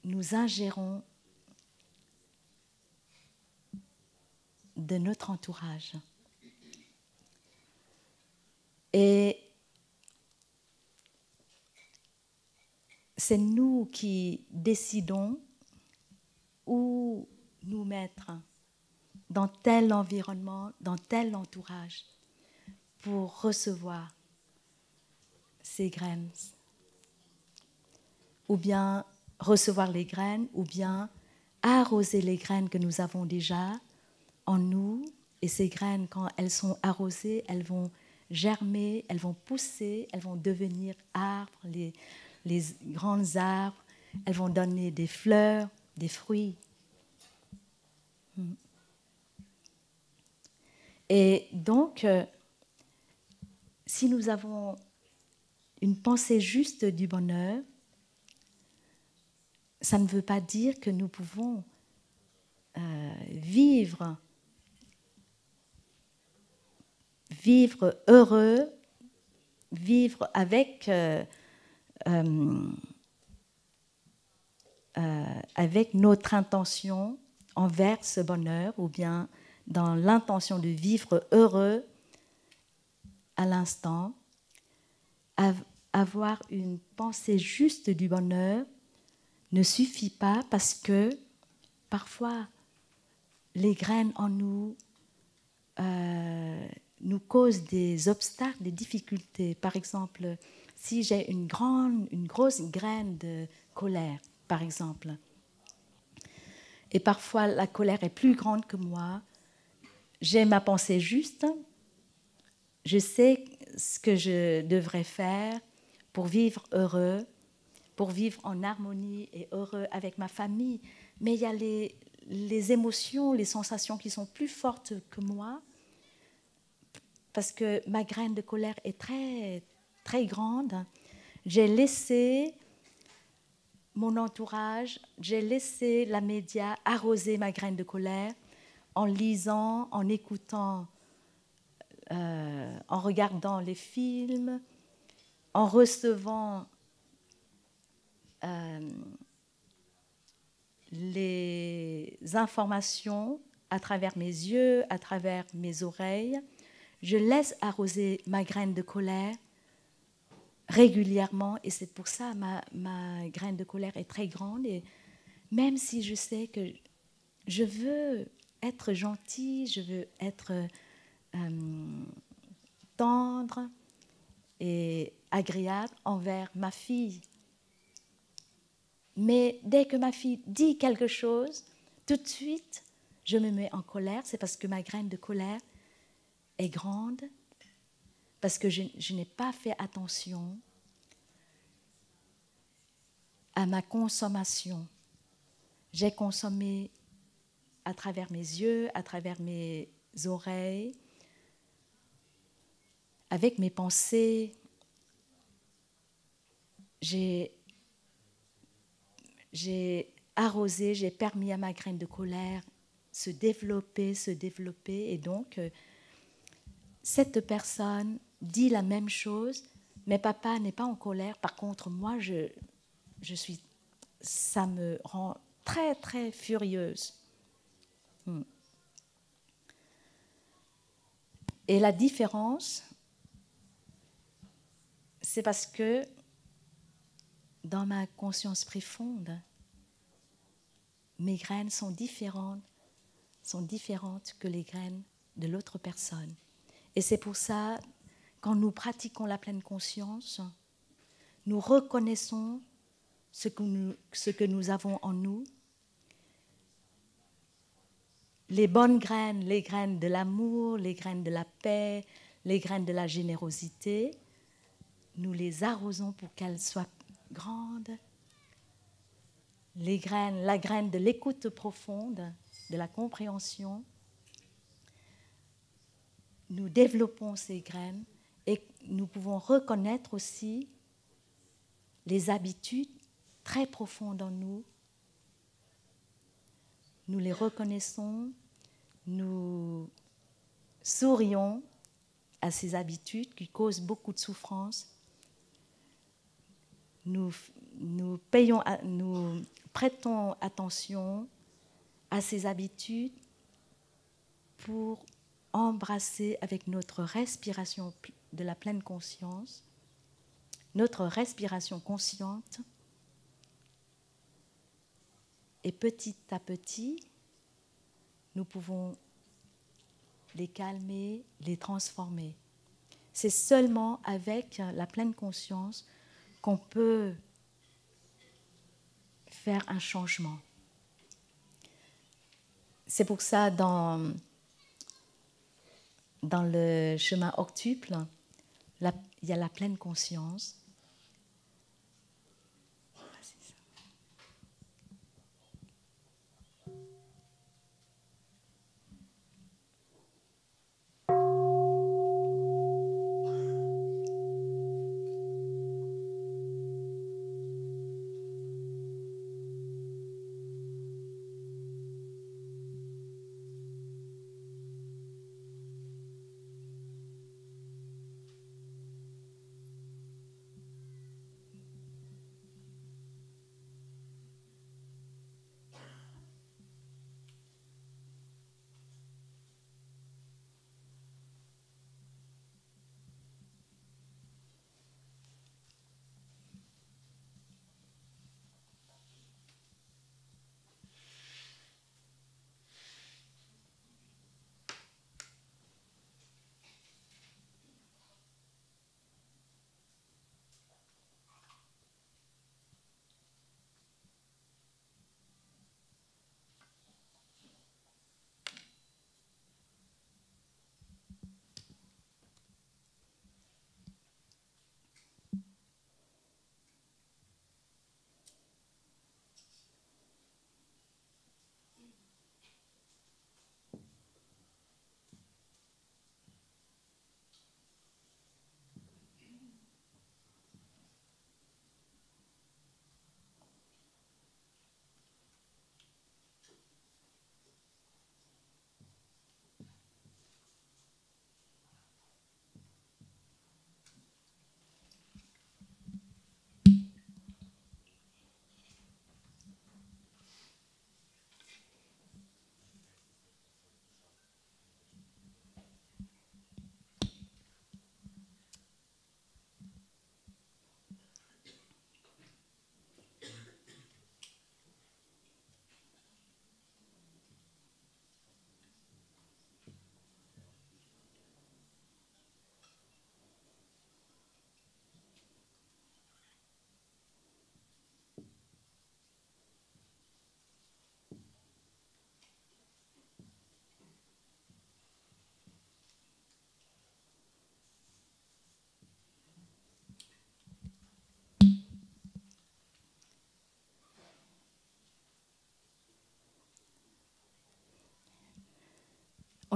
nous ingérons de notre entourage. Et c'est nous qui décidons où nous mettre dans tel environnement, dans tel entourage, pour recevoir ces graines. Ou bien recevoir les graines, ou bien arroser les graines que nous avons déjà en nous. Et ces graines, quand elles sont arrosées, elles vont germer, elles vont pousser, elles vont devenir arbres, les grands arbres, elles vont donner des fleurs, des fruits. Et donc, si nous avons une pensée juste du bonheur, ça ne veut pas dire que nous pouvons vivre heureux, vivre avec notre intention envers ce bonheur, ou bien dans l'intention de vivre heureux à l'instant. Avoir une pensée juste du bonheur ne suffit pas, parce que parfois les graines en nous nous causent des obstacles, des difficultés. Par exemple, si j'ai une grosse graine de colère, par exemple, et parfois la colère est plus grande que moi, j'ai ma pensée juste, je sais ce que je devrais faire pour vivre heureux, pour vivre en harmonie et heureux avec ma famille. Mais il y a les émotions, les sensations qui sont plus fortes que moi, parce que ma graine de colère est très, très grande. J'ai laissé mon entourage, j'ai laissé la média arroser ma graine de colère en lisant, en écoutant, en regardant les films, en recevant les informations à travers mes yeux, à travers mes oreilles. Je laisse arroser ma graine de colère régulièrement, et c'est pour ça ma graine de colère est très grande. Et même si je sais que je veux être gentille, je veux être tendre et agréable envers ma fille, mais dès que ma fille dit quelque chose, tout de suite, je me mets en colère. C'est parce que ma graine de colère est grande, parce que je n'ai pas fait attention à ma consommation. J'ai consommé à travers mes yeux, à travers mes oreilles, avec mes pensées. J'ai arrosé, j'ai permis à ma graine de colère se développer, et donc cette personne dit la même chose, mais papa n'est pas en colère. Par contre, moi, ça me rend très, très furieuse. Et la différence, c'est parce que dans ma conscience profonde, mes graines sont différentes que les graines de l'autre personne. Et c'est pour ça, quand nous pratiquons la pleine conscience, nous reconnaissons ce que nous avons en nous, les bonnes graines, les graines de l'amour, les graines de la paix, les graines de la générosité, nous les arrosons pour qu'elles soient grandes. La graine de l'écoute profonde, de la compréhension, nous développons ces graines et nous pouvons reconnaître aussi les habitudes très profondes en nous. Nous les reconnaissons, nous sourions à ces habitudes qui causent beaucoup de souffrance. Nous prêtons attention à ces habitudes pour embrasser avec notre respiration de la pleine conscience, notre respiration consciente, et petit à petit, nous pouvons les calmer, les transformer. C'est seulement avec la pleine conscience qu'on peut faire un changement. C'est pour ça, dans le chemin octuple, il y a la pleine conscience.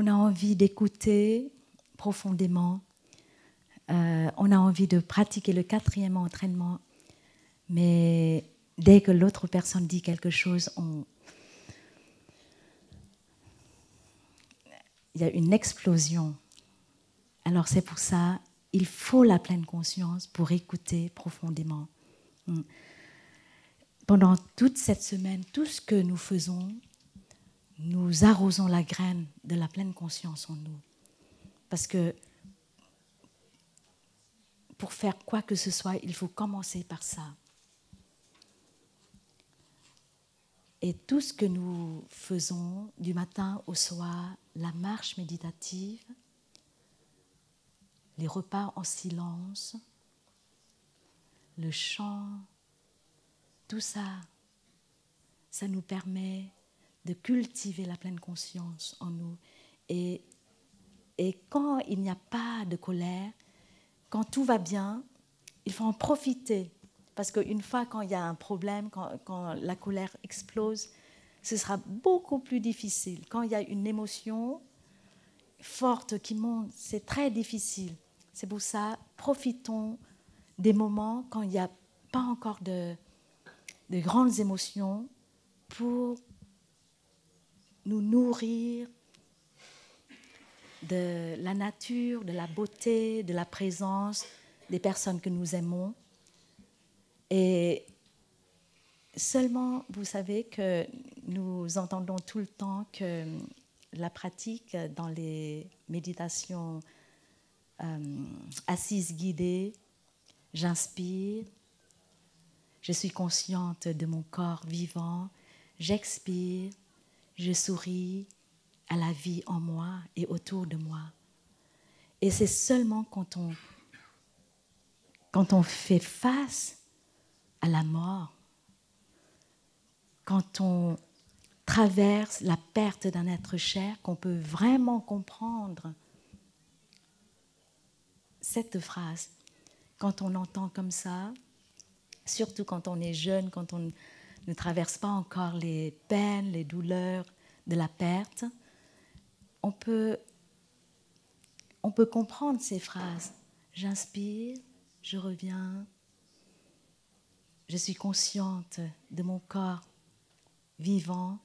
on a envie d'écouter profondément, on a envie de pratiquer le 4e entraînement, mais dès que l'autre personne dit quelque chose, il y a une explosion. Alors c'est pour ça, il faut la pleine conscience pour écouter profondément. Pendant toute cette semaine, tout ce que nous faisons, nous arrosons la graine de la pleine conscience en nous. Parce que pour faire quoi que ce soit, il faut commencer par ça. Et tout ce que nous faisons du matin au soir, la marche méditative, les repas en silence, le chant, tout ça, ça nous permet de cultiver la pleine conscience en nous. Et quand il n'y a pas de colère, quand tout va bien, il faut en profiter. Parce qu'une fois, quand il y a un problème, quand la colère explose, ce sera beaucoup plus difficile. Quand il y a une émotion forte qui monte, c'est très difficile. C'est pour ça, profitons des moments quand il n'y a pas encore de grandes émotions pour nous nourrir de la nature, de la beauté, de la présence des personnes que nous aimons. Et seulement, vous savez que nous entendons tout le temps que la pratique dans les méditations assises guidées, j'inspire, je suis consciente de mon corps vivant, j'expire, je souris à la vie en moi et autour de moi. Et c'est seulement quand on fait face à la mort, quand on traverse la perte d'un être cher, qu'on peut vraiment comprendre cette phrase. Quand on entend comme ça, surtout quand on est jeune, quand on ne traverse pas encore les peines, les douleurs de la perte, on peut comprendre ces phrases. J'inspire, je reviens, je suis consciente de mon corps vivant,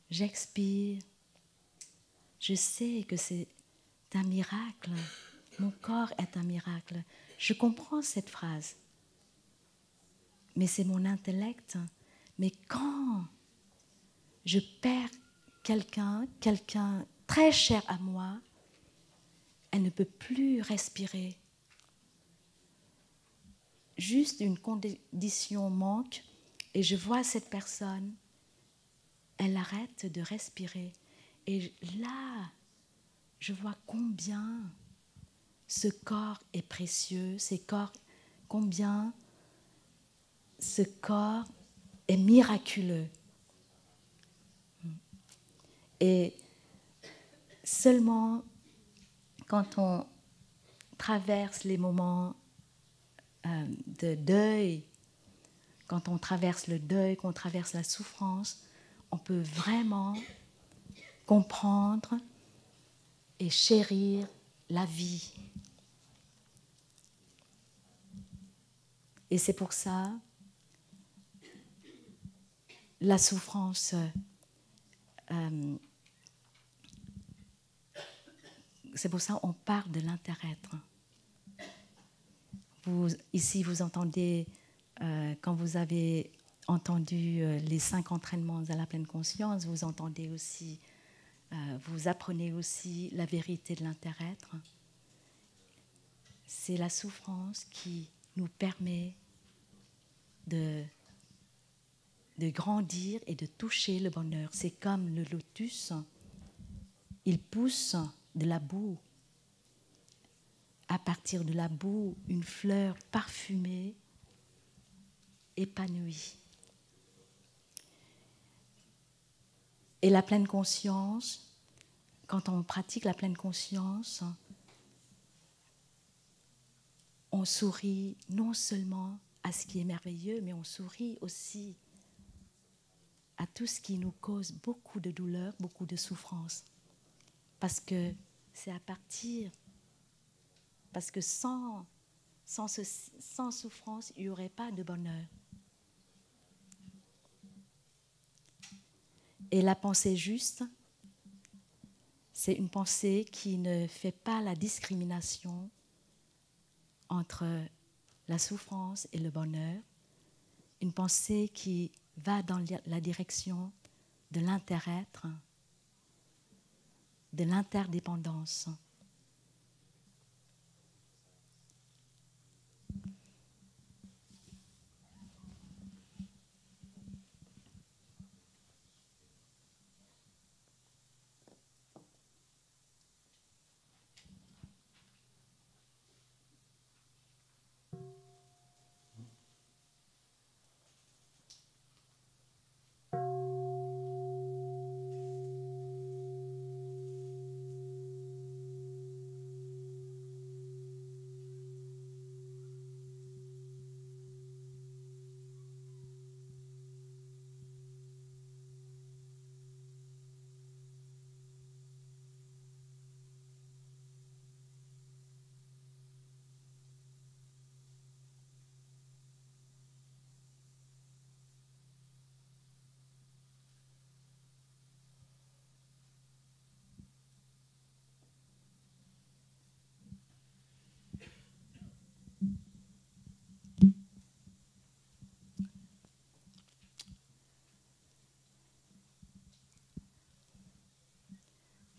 j'expire, je sais que c'est un miracle, mon corps est un miracle. Je comprends cette phrase, mais c'est mon intellect. Mais quand je perds quelqu'un très cher à moi, elle ne peut plus respirer. Juste une condition manque et je vois cette personne, elle arrête de respirer. Et là, je vois combien ce corps est précieux, combien ce corps est miraculeux. Et seulement quand on traverse les moments de deuil, quand on traverse le deuil, qu'on traverse la souffrance, on peut vraiment comprendre et chérir la vie. Et c'est pour ça, la souffrance, c'est pour ça qu'on parle de l'inter-être. Ici, vous entendez, quand vous avez entendu les 5 entraînements à la pleine conscience, vous entendez aussi, vous apprenez aussi la vérité de l'inter-être. C'est la souffrance qui nous permet de grandir et de toucher le bonheur. C'est comme le lotus, il pousse de la boue. À partir de la boue, une fleur parfumée, épanouie. Et la pleine conscience, quand on pratique la pleine conscience, on sourit non seulement à ce qui est merveilleux, mais on sourit aussi à tout ce qui nous cause beaucoup de douleur, beaucoup de souffrance. parce que c'est à partir, parce que sans souffrance, il n'y aurait pas de bonheur. Et la pensée juste, c'est une pensée qui ne fait pas la discrimination entre la souffrance et le bonheur, une pensée qui va dans la direction de l'inter-être, de l'interdépendance.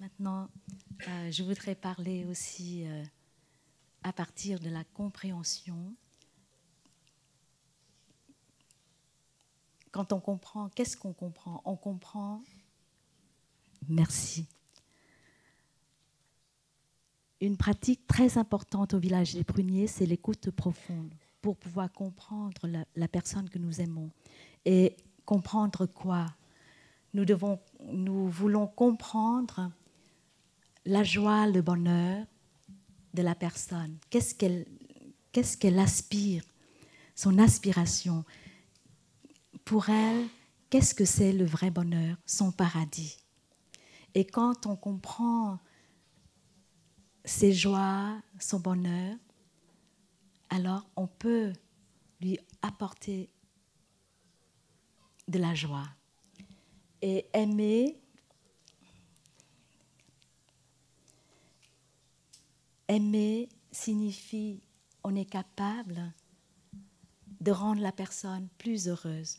Maintenant, je voudrais parler aussi à partir de la compréhension. Quand on comprend, qu'est-ce qu'on comprend? On comprend, merci, une pratique très importante au village des Pruniers, c'est l'écoute profonde, pour pouvoir comprendre la personne que nous aimons. Et comprendre quoi? Nous voulons comprendre la joie, le bonheur de la personne. Qu'est-ce qu'elle aspire? Son aspiration. Pour elle, qu'est-ce que c'est le vrai bonheur? Son paradis. Et quand on comprend ses joies, son bonheur, alors on peut lui apporter de la joie. Et aimer signifie on est capable de rendre la personne plus heureuse.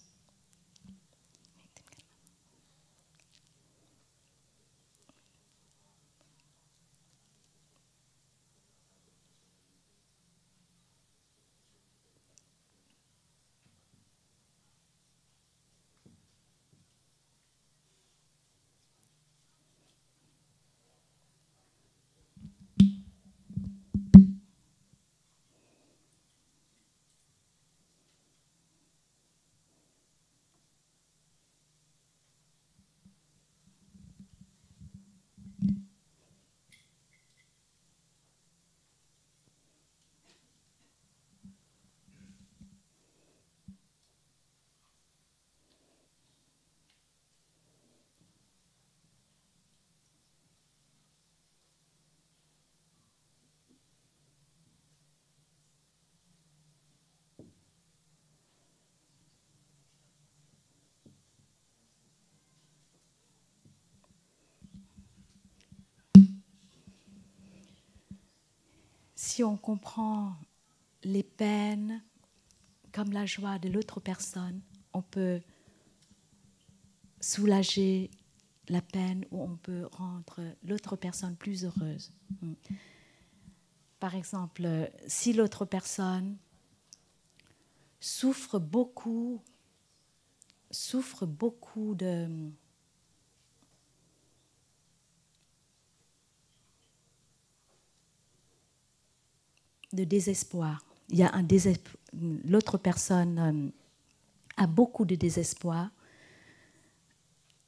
Si on comprend les peines comme la joie de l'autre personne, on peut soulager la peine ou on peut rendre l'autre personne plus heureuse. Par exemple, si l'autre personne souffre beaucoup de désespoir. Il y a l'autre personne a beaucoup de désespoir.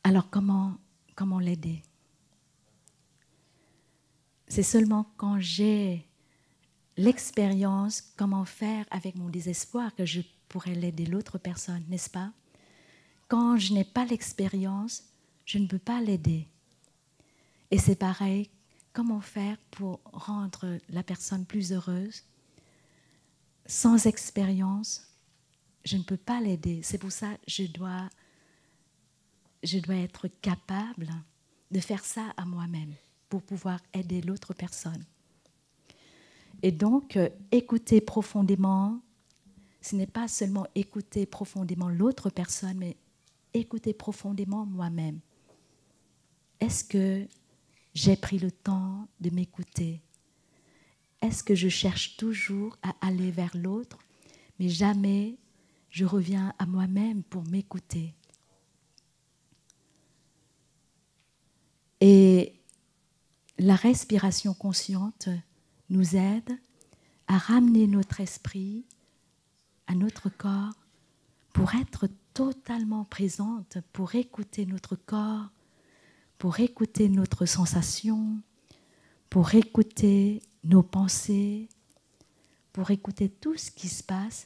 Alors comment l'aider? C'est seulement quand j'ai l'expérience, comment faire avec mon désespoir, que je pourrais l'aider l'autre personne, n'est-ce pas? Quand je n'ai pas l'expérience, je ne peux pas l'aider. Et c'est pareil, comment faire pour rendre la personne plus heureuse? Sans expérience, je ne peux pas l'aider. C'est pour ça que je dois être capable de faire ça à moi-même pour pouvoir aider l'autre personne. Et donc, écouter profondément, ce n'est pas seulement écouter profondément l'autre personne, mais écouter profondément moi-même. Est-ce que j'ai pris le temps de m'écouter? Est-ce que je cherche toujours à aller vers l'autre, mais jamais je reviens à moi-même pour m'écouter? Et la respiration consciente nous aide à ramener notre esprit à notre corps pour être totalement présente, pour écouter notre corps, pour écouter notre sensation, pour écouter nos pensées, pour écouter tout ce qui se passe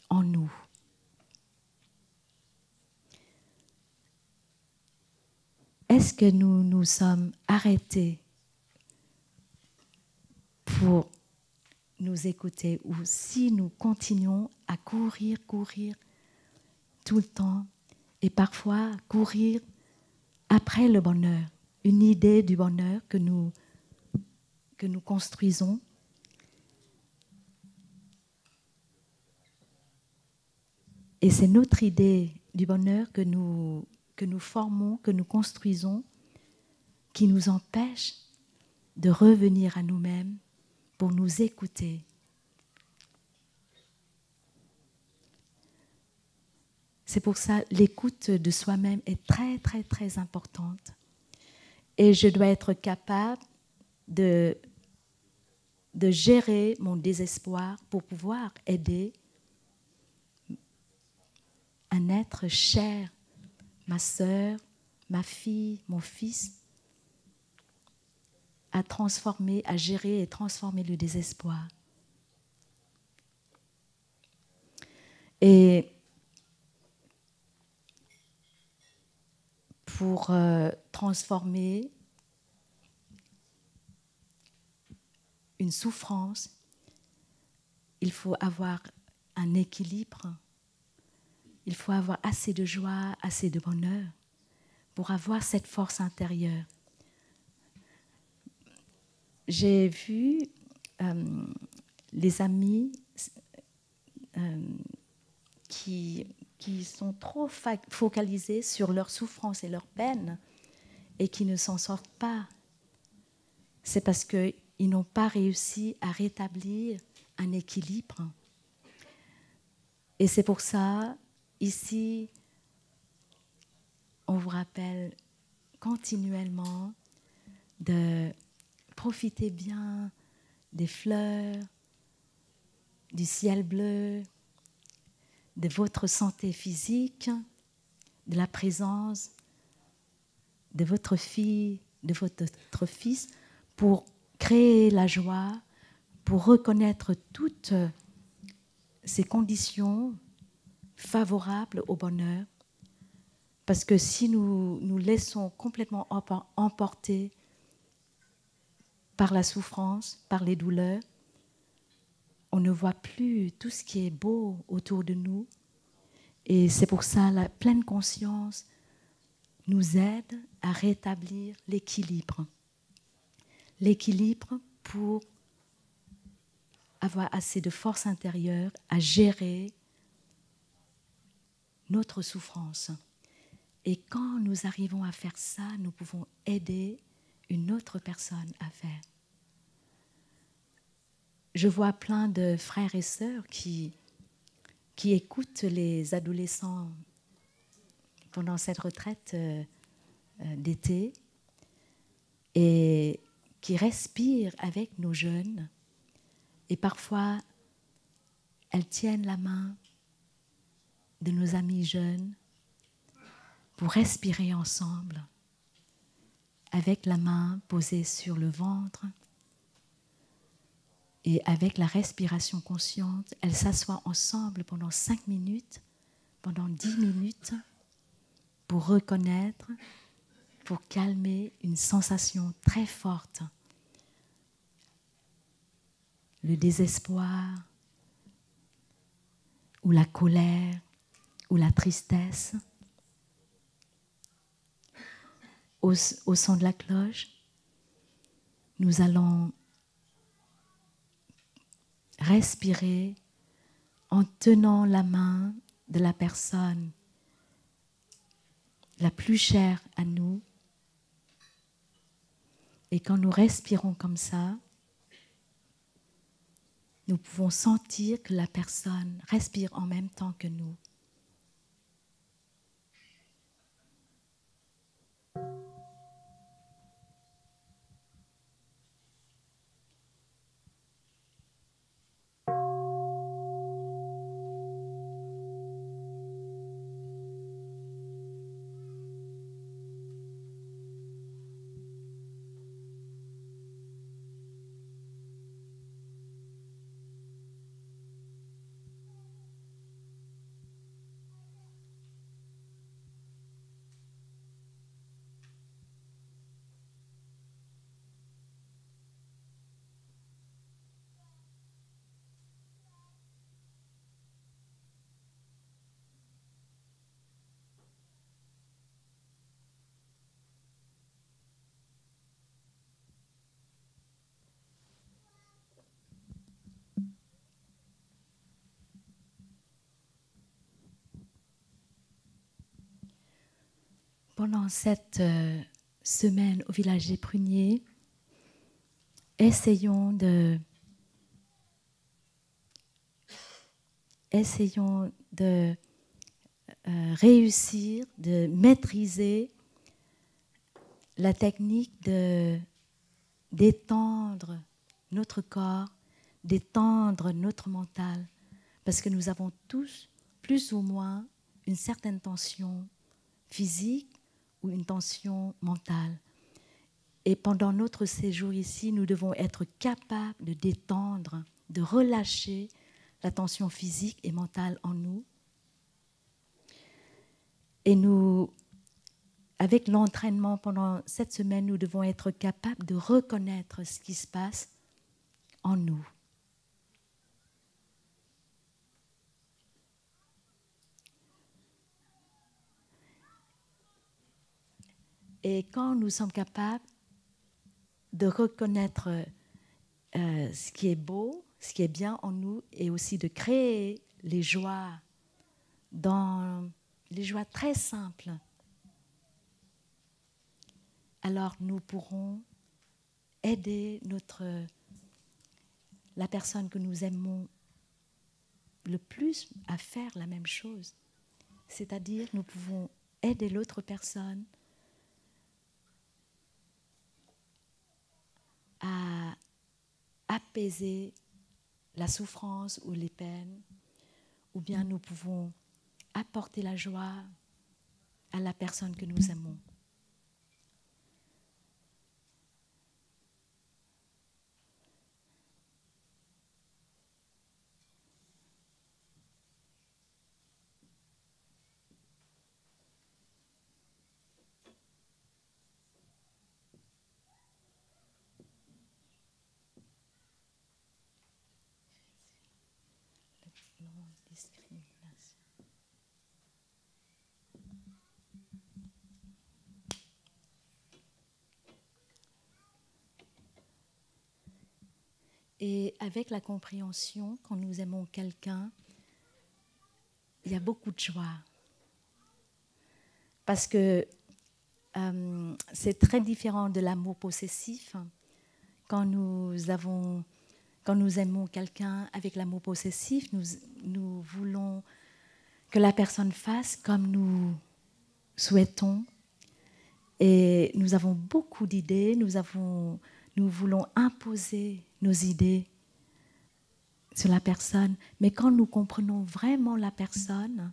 en nous. Est-ce que nous nous sommes arrêtés pour nous écouter, ou si nous continuons à courir tout le temps et parfois courir après le bonheur, une idée du bonheur que nous construisons. Et c'est notre idée du bonheur que nous formons, que nous construisons, qui nous empêche de revenir à nous-mêmes pour nous écouter. C'est pour ça que l'écoute de soi-même est très, très, très importante. Et je dois être capable de gérer mon désespoir pour pouvoir aider un être cher, ma sœur, ma fille, mon fils, à gérer et transformer le désespoir. Et pour transformer une souffrance, il faut avoir un équilibre, il faut avoir assez de joie, assez de bonheur pour avoir cette force intérieure. J'ai vu les amis qui sont trop focalisés sur leur souffrance et leur peine et qui ne s'en sortent pas. C'est parce qu'ils n'ont pas réussi à rétablir un équilibre. Et c'est pour ça, ici, on vous rappelle continuellement de profiter bien des fleurs, du ciel bleu, de votre santé physique, de la présence de votre fille, de votre fils, pour créer la joie, pour reconnaître toutes ces conditions favorables au bonheur. Parce que si nous nous laissons complètement emporter par la souffrance, par les douleurs, on ne voit plus tout ce qui est beau autour de nous. Et c'est pour ça que la pleine conscience nous aide à rétablir l'équilibre. L'équilibre pour avoir assez de force intérieure à gérer notre souffrance. Et quand nous arrivons à faire ça, nous pouvons aider une autre personne à faire. Je vois plein de frères et sœurs qui écoutent les adolescents pendant cette retraite d'été et qui respirent avec nos jeunes. Et parfois, elles tiennent la main de nos amis jeunes pour respirer ensemble, avec la main posée sur le ventre. Et avec la respiration consciente, elles s'assoient ensemble pendant 5 minutes, pendant 10 minutes, pour reconnaître pour calmer une sensation très forte. Le désespoir, ou la colère, ou la tristesse. Au son de la cloche, nous allons respirer en tenant la main de la personne la plus chère à nous. Et quand nous respirons comme ça, nous pouvons sentir que la personne respire en même temps que nous. Pendant cette semaine au village des Pruniers, essayons de réussir, de maîtriser la technique d'étendre notre corps, d'étendre notre mental, parce que nous avons tous, plus ou moins, une certaine tension physique ou une tension mentale. Et pendant notre séjour ici, nous devons être capables de détendre, de relâcher la tension physique et mentale en nous. Et nous, avec l'entraînement pendant cette semaine, nous devons être capables de reconnaître ce qui se passe en nous. Et quand nous sommes capables de reconnaître ce qui est beau, ce qui est bien en nous, et aussi de créer les joies très simples, alors nous pourrons aider la personne que nous aimons le plus à faire la même chose. C'est-à-dire, nous pouvons aider l'autre personne à apaiser la souffrance ou les peines, ou bien nous pouvons apporter la joie à la personne que nous aimons. Discrimination. Et avec la compréhension, quand nous aimons quelqu'un, il y a beaucoup de joie. Parce que c'est très différent de l'amour possessif. Quand nous aimons quelqu'un avec l'amour possessif, nous voulons que la personne fasse comme nous souhaitons. Et nous avons beaucoup d'idées, nous voulons imposer nos idées sur la personne. Mais quand nous comprenons vraiment la personne,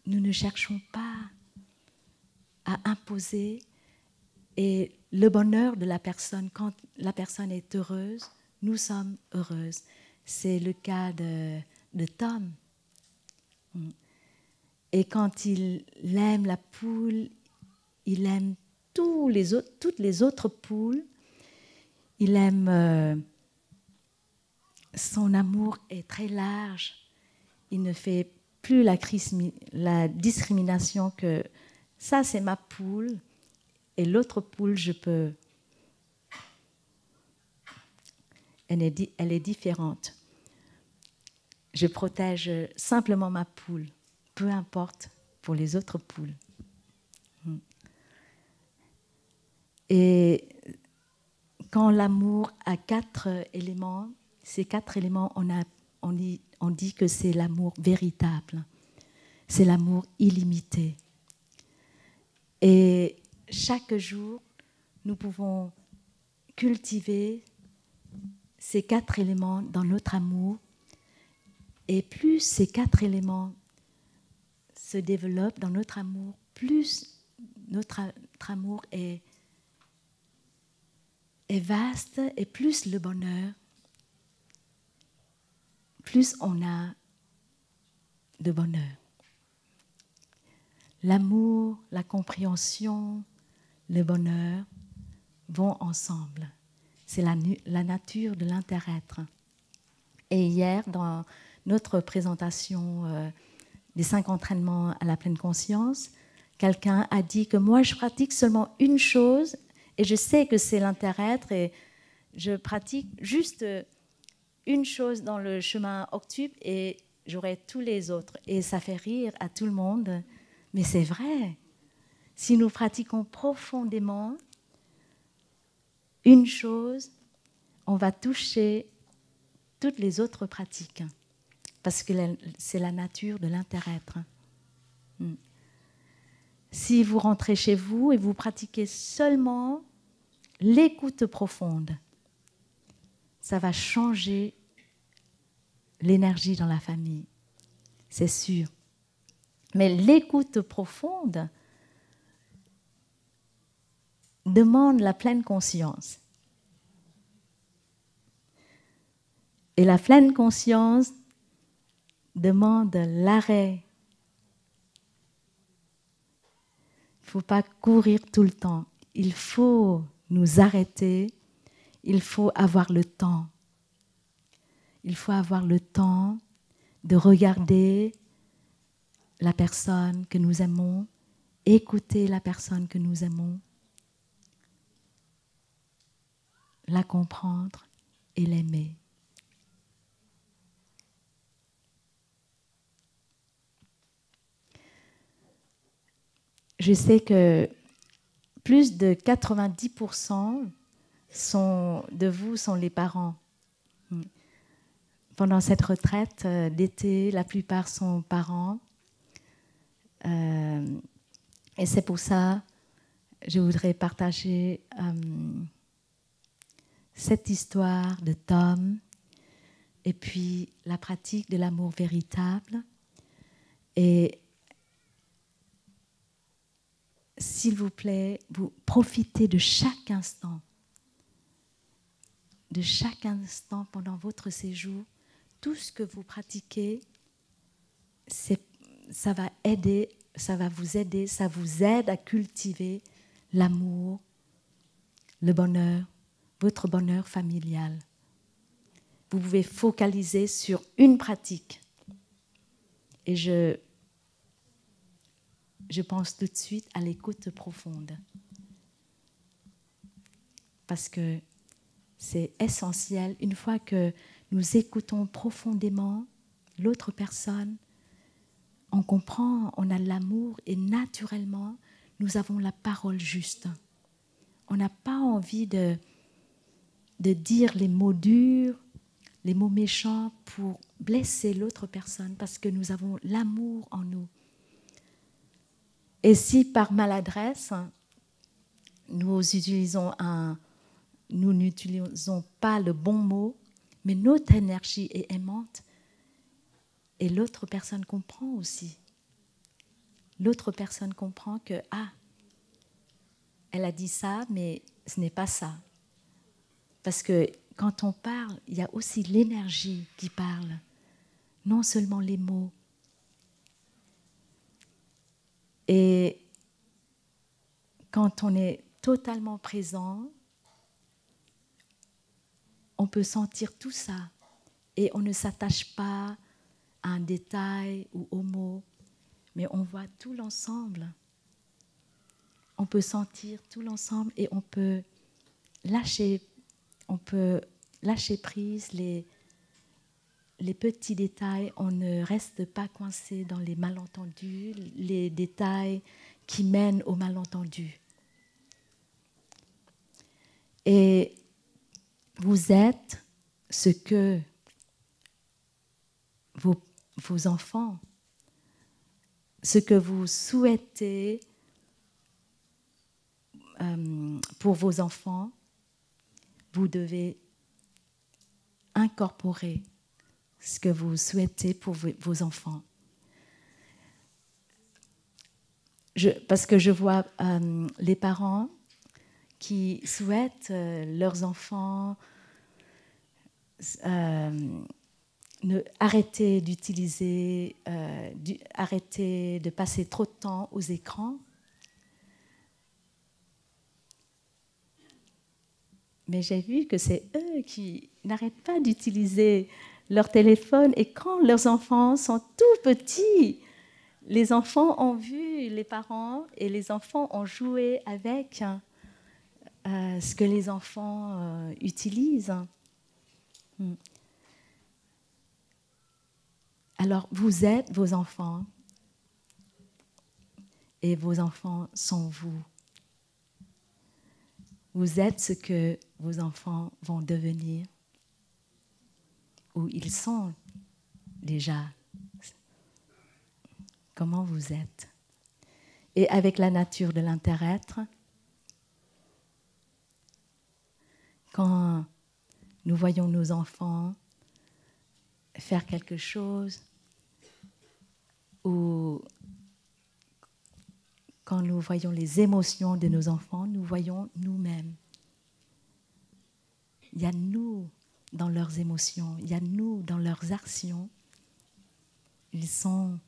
nous ne cherchons pas à imposer. Et le bonheur de la personne, quand la personne est heureuse, nous sommes heureuses. C'est le cas de Tom. Et quand il aime la poule, il aime toutes les autres poules. Il aime... son amour est très large. Il ne fait plus la discrimination que ça, c'est ma poule, et l'autre poule, je peux... Elle est différente. Je protège simplement ma poule, peu importe pour les autres poules. Et quand l'amour a 4 éléments, ces 4 éléments, on dit que c'est l'amour véritable. C'est l'amour illimité. Et chaque jour, nous pouvons cultiver ces 4 éléments dans notre amour. Et plus ces 4 éléments se développent dans notre amour, plus notre amour est vaste, et plus le bonheur, plus on a de bonheur. L'amour, la compréhension, le bonheur vont ensemble. C'est la nature de l'inter-être. Et hier, dans notre présentation des 5 entraînements à la pleine conscience, quelqu'un a dit que moi, je pratique seulement une chose, et je sais que c'est l'inter-être, et je pratique juste une chose dans le chemin octuple, et j'aurai tous les autres. Et ça fait rire à tout le monde, mais c'est vrai. Si nous pratiquons profondément une chose, on va toucher toutes les autres pratiques, parce que c'est la nature de l'inter-être. Si vous rentrez chez vous et vous pratiquez seulement l'écoute profonde, ça va changer l'énergie dans la famille, c'est sûr. Mais l'écoute profonde demande la pleine conscience. Et la pleine conscience demande l'arrêt. Il ne faut pas courir tout le temps. Il faut nous arrêter. Il faut avoir le temps. Il faut avoir le temps de regarder la personne que nous aimons, écouter la personne que nous aimons, la comprendre et l'aimer. Je sais que plus de 90% de vous sont les parents. Pendant cette retraite d'été, la plupart sont parents. Et c'est pour ça que je voudrais partager cette histoire de Tom et puis la pratique de l'amour véritable. Et s'il vous plaît, vous profitez de chaque instant pendant votre séjour. Tout ce que vous pratiquez, ça va vous aider, ça vous aide à cultiver l'amour, le bonheur, votre bonheur familial. Vous pouvez focaliser sur une pratique. Et je pense tout de suite à l'écoute profonde. Parce que c'est essentiel. Une fois que nous écoutons profondément l'autre personne, on comprend, on a l'amour et naturellement, nous avons la parole juste. On n'a pas envie de dire les mots durs, les mots méchants pour blesser l'autre personne parce que nous avons l'amour en nous. Et si par maladresse, nous n'utilisons pas le bon mot, mais notre énergie est aimante, et l'autre personne comprend aussi. L'autre personne comprend que, elle a dit ça, mais ce n'est pas ça. Parce que quand on parle, il y a aussi l'énergie qui parle, non seulement les mots. Et quand on est totalement présent, on peut sentir tout ça et on ne s'attache pas à un détail ou aux mots, mais on voit tout l'ensemble. On peut sentir tout l'ensemble et on peut lâcher prise les petits détails. On ne reste pas coincé dans les malentendus, les détails qui mènent aux malentendus. Et vous êtes ce que vos enfants, ce que vous souhaitez pour vos enfants, vous devez incorporer ce que vous souhaitez pour vos enfants. Parce que je vois les parents qui souhaitent leurs enfants arrêter d'utiliser, arrêter de passer trop de temps aux écrans. Mais j'ai vu que c'est eux qui n'arrêtent pas d'utiliser leur téléphone et quand leurs enfants sont tout petits, les enfants ont vu les parents et les enfants ont joué avec ce que les enfants utilisent. Alors, vous êtes vos enfants et vos enfants sont vous. Vous êtes ce que vos enfants vont devenir ou ils sont déjà. Comment vous êtes. Et avec la nature de l'interêtre, quand nous voyons nos enfants faire quelque chose ou quand nous voyons les émotions de nos enfants, nous voyons nous-mêmes. Il y a nous dans leurs émotions, il y a nous dans leurs actions. Ils sont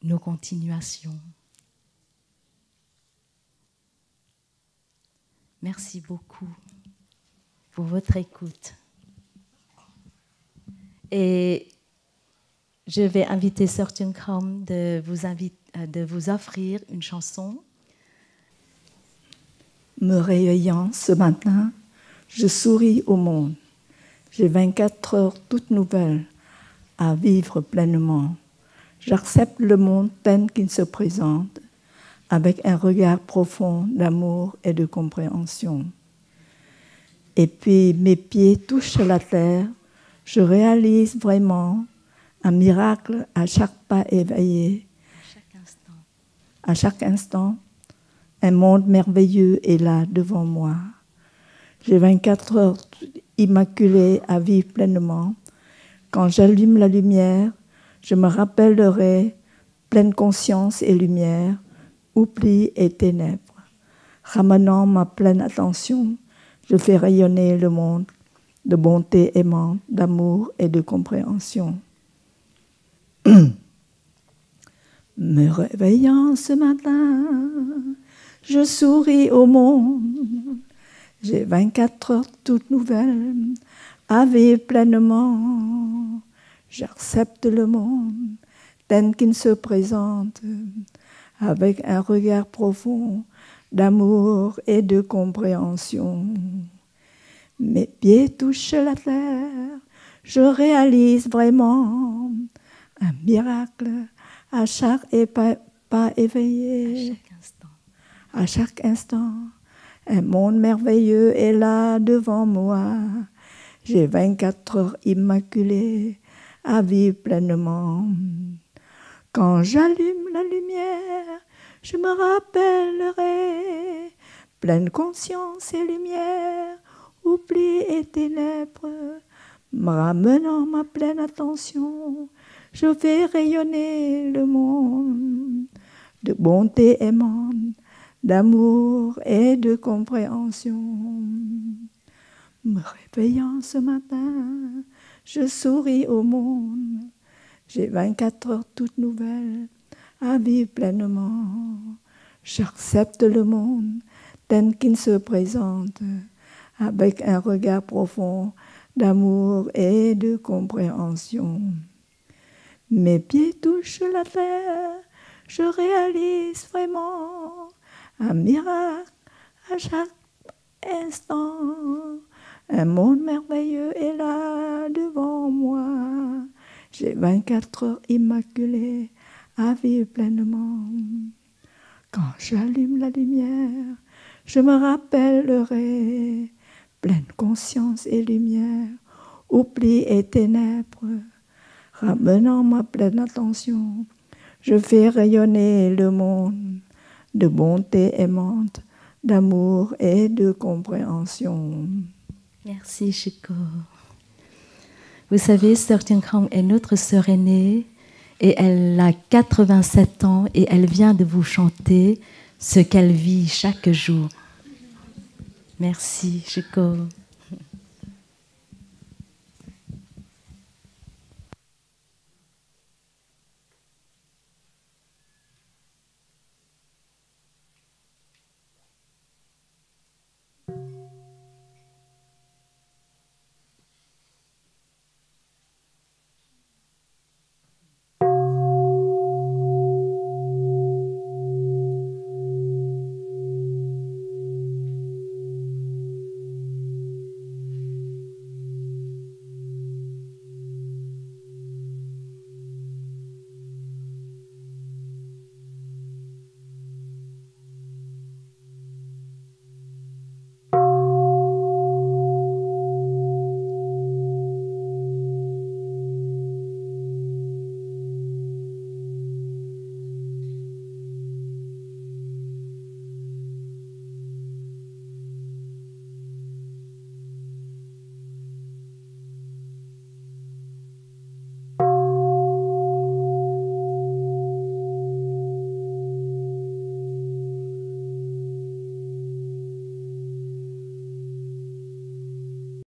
nos continuations. Merci beaucoup pour votre écoute. Et je vais inviter Sœur Thun Krom de vous offrir une chanson. Me réveillant ce matin, je souris au monde. J'ai 24 heures toutes nouvelles à vivre pleinement. J'accepte le monde tel qu'il se présente, avec un regard profond d'amour et de compréhension. Et puis mes pieds touchent la terre, je réalise vraiment un miracle à chaque pas éveillé. À chaque instant, un monde merveilleux est là devant moi. J'ai 24 heures immaculées à vivre pleinement. Quand j'allume la lumière, je me rappellerai pleine conscience et lumière, oubli et ténèbres. Ramenant ma pleine attention, je fais rayonner le monde de bonté aimante, d'amour et de compréhension. Me réveillant ce matin, je souris au monde. J'ai 24 heures toutes nouvelles à vivre pleinement. J'accepte le monde tel qu'il se présente, avec un regard profond d'amour et de compréhension. Mes pieds touchent la terre, je réalise vraiment un miracle à chaque pas éveillé. À chaque instant, un monde merveilleux est là devant moi. J'ai 24 heures immaculées à vivre pleinement. Quand j'allume la lumière, je me rappellerai pleine conscience et lumière, oubli et ténèbres, me ramenant ma pleine attention, je fais rayonner le monde de bonté aimante, d'amour et de compréhension. Me réveillant ce matin, je souris au monde. J'ai 24 heures toutes nouvelles à vivre pleinement. J'accepte le monde tel qu'il se présente, avec un regard profond d'amour et de compréhension. Mes pieds touchent la terre, je réalise vraiment un miracle à chaque instant. Un monde merveilleux est là devant moi. J'ai 24 heures immaculées à vivre pleinement. Quand j'allume la lumière, je me rappellerai, pleine conscience et lumière, oubli et ténèbres, ramenant ma pleine attention, je fais rayonner le monde de bonté aimante, d'amour et de compréhension. Merci, Chico. Vous savez, Sœur Tien Krong est notre sœur aînée et elle a 87 ans et elle vient de vous chanter ce qu'elle vit chaque jour. Merci, Chico.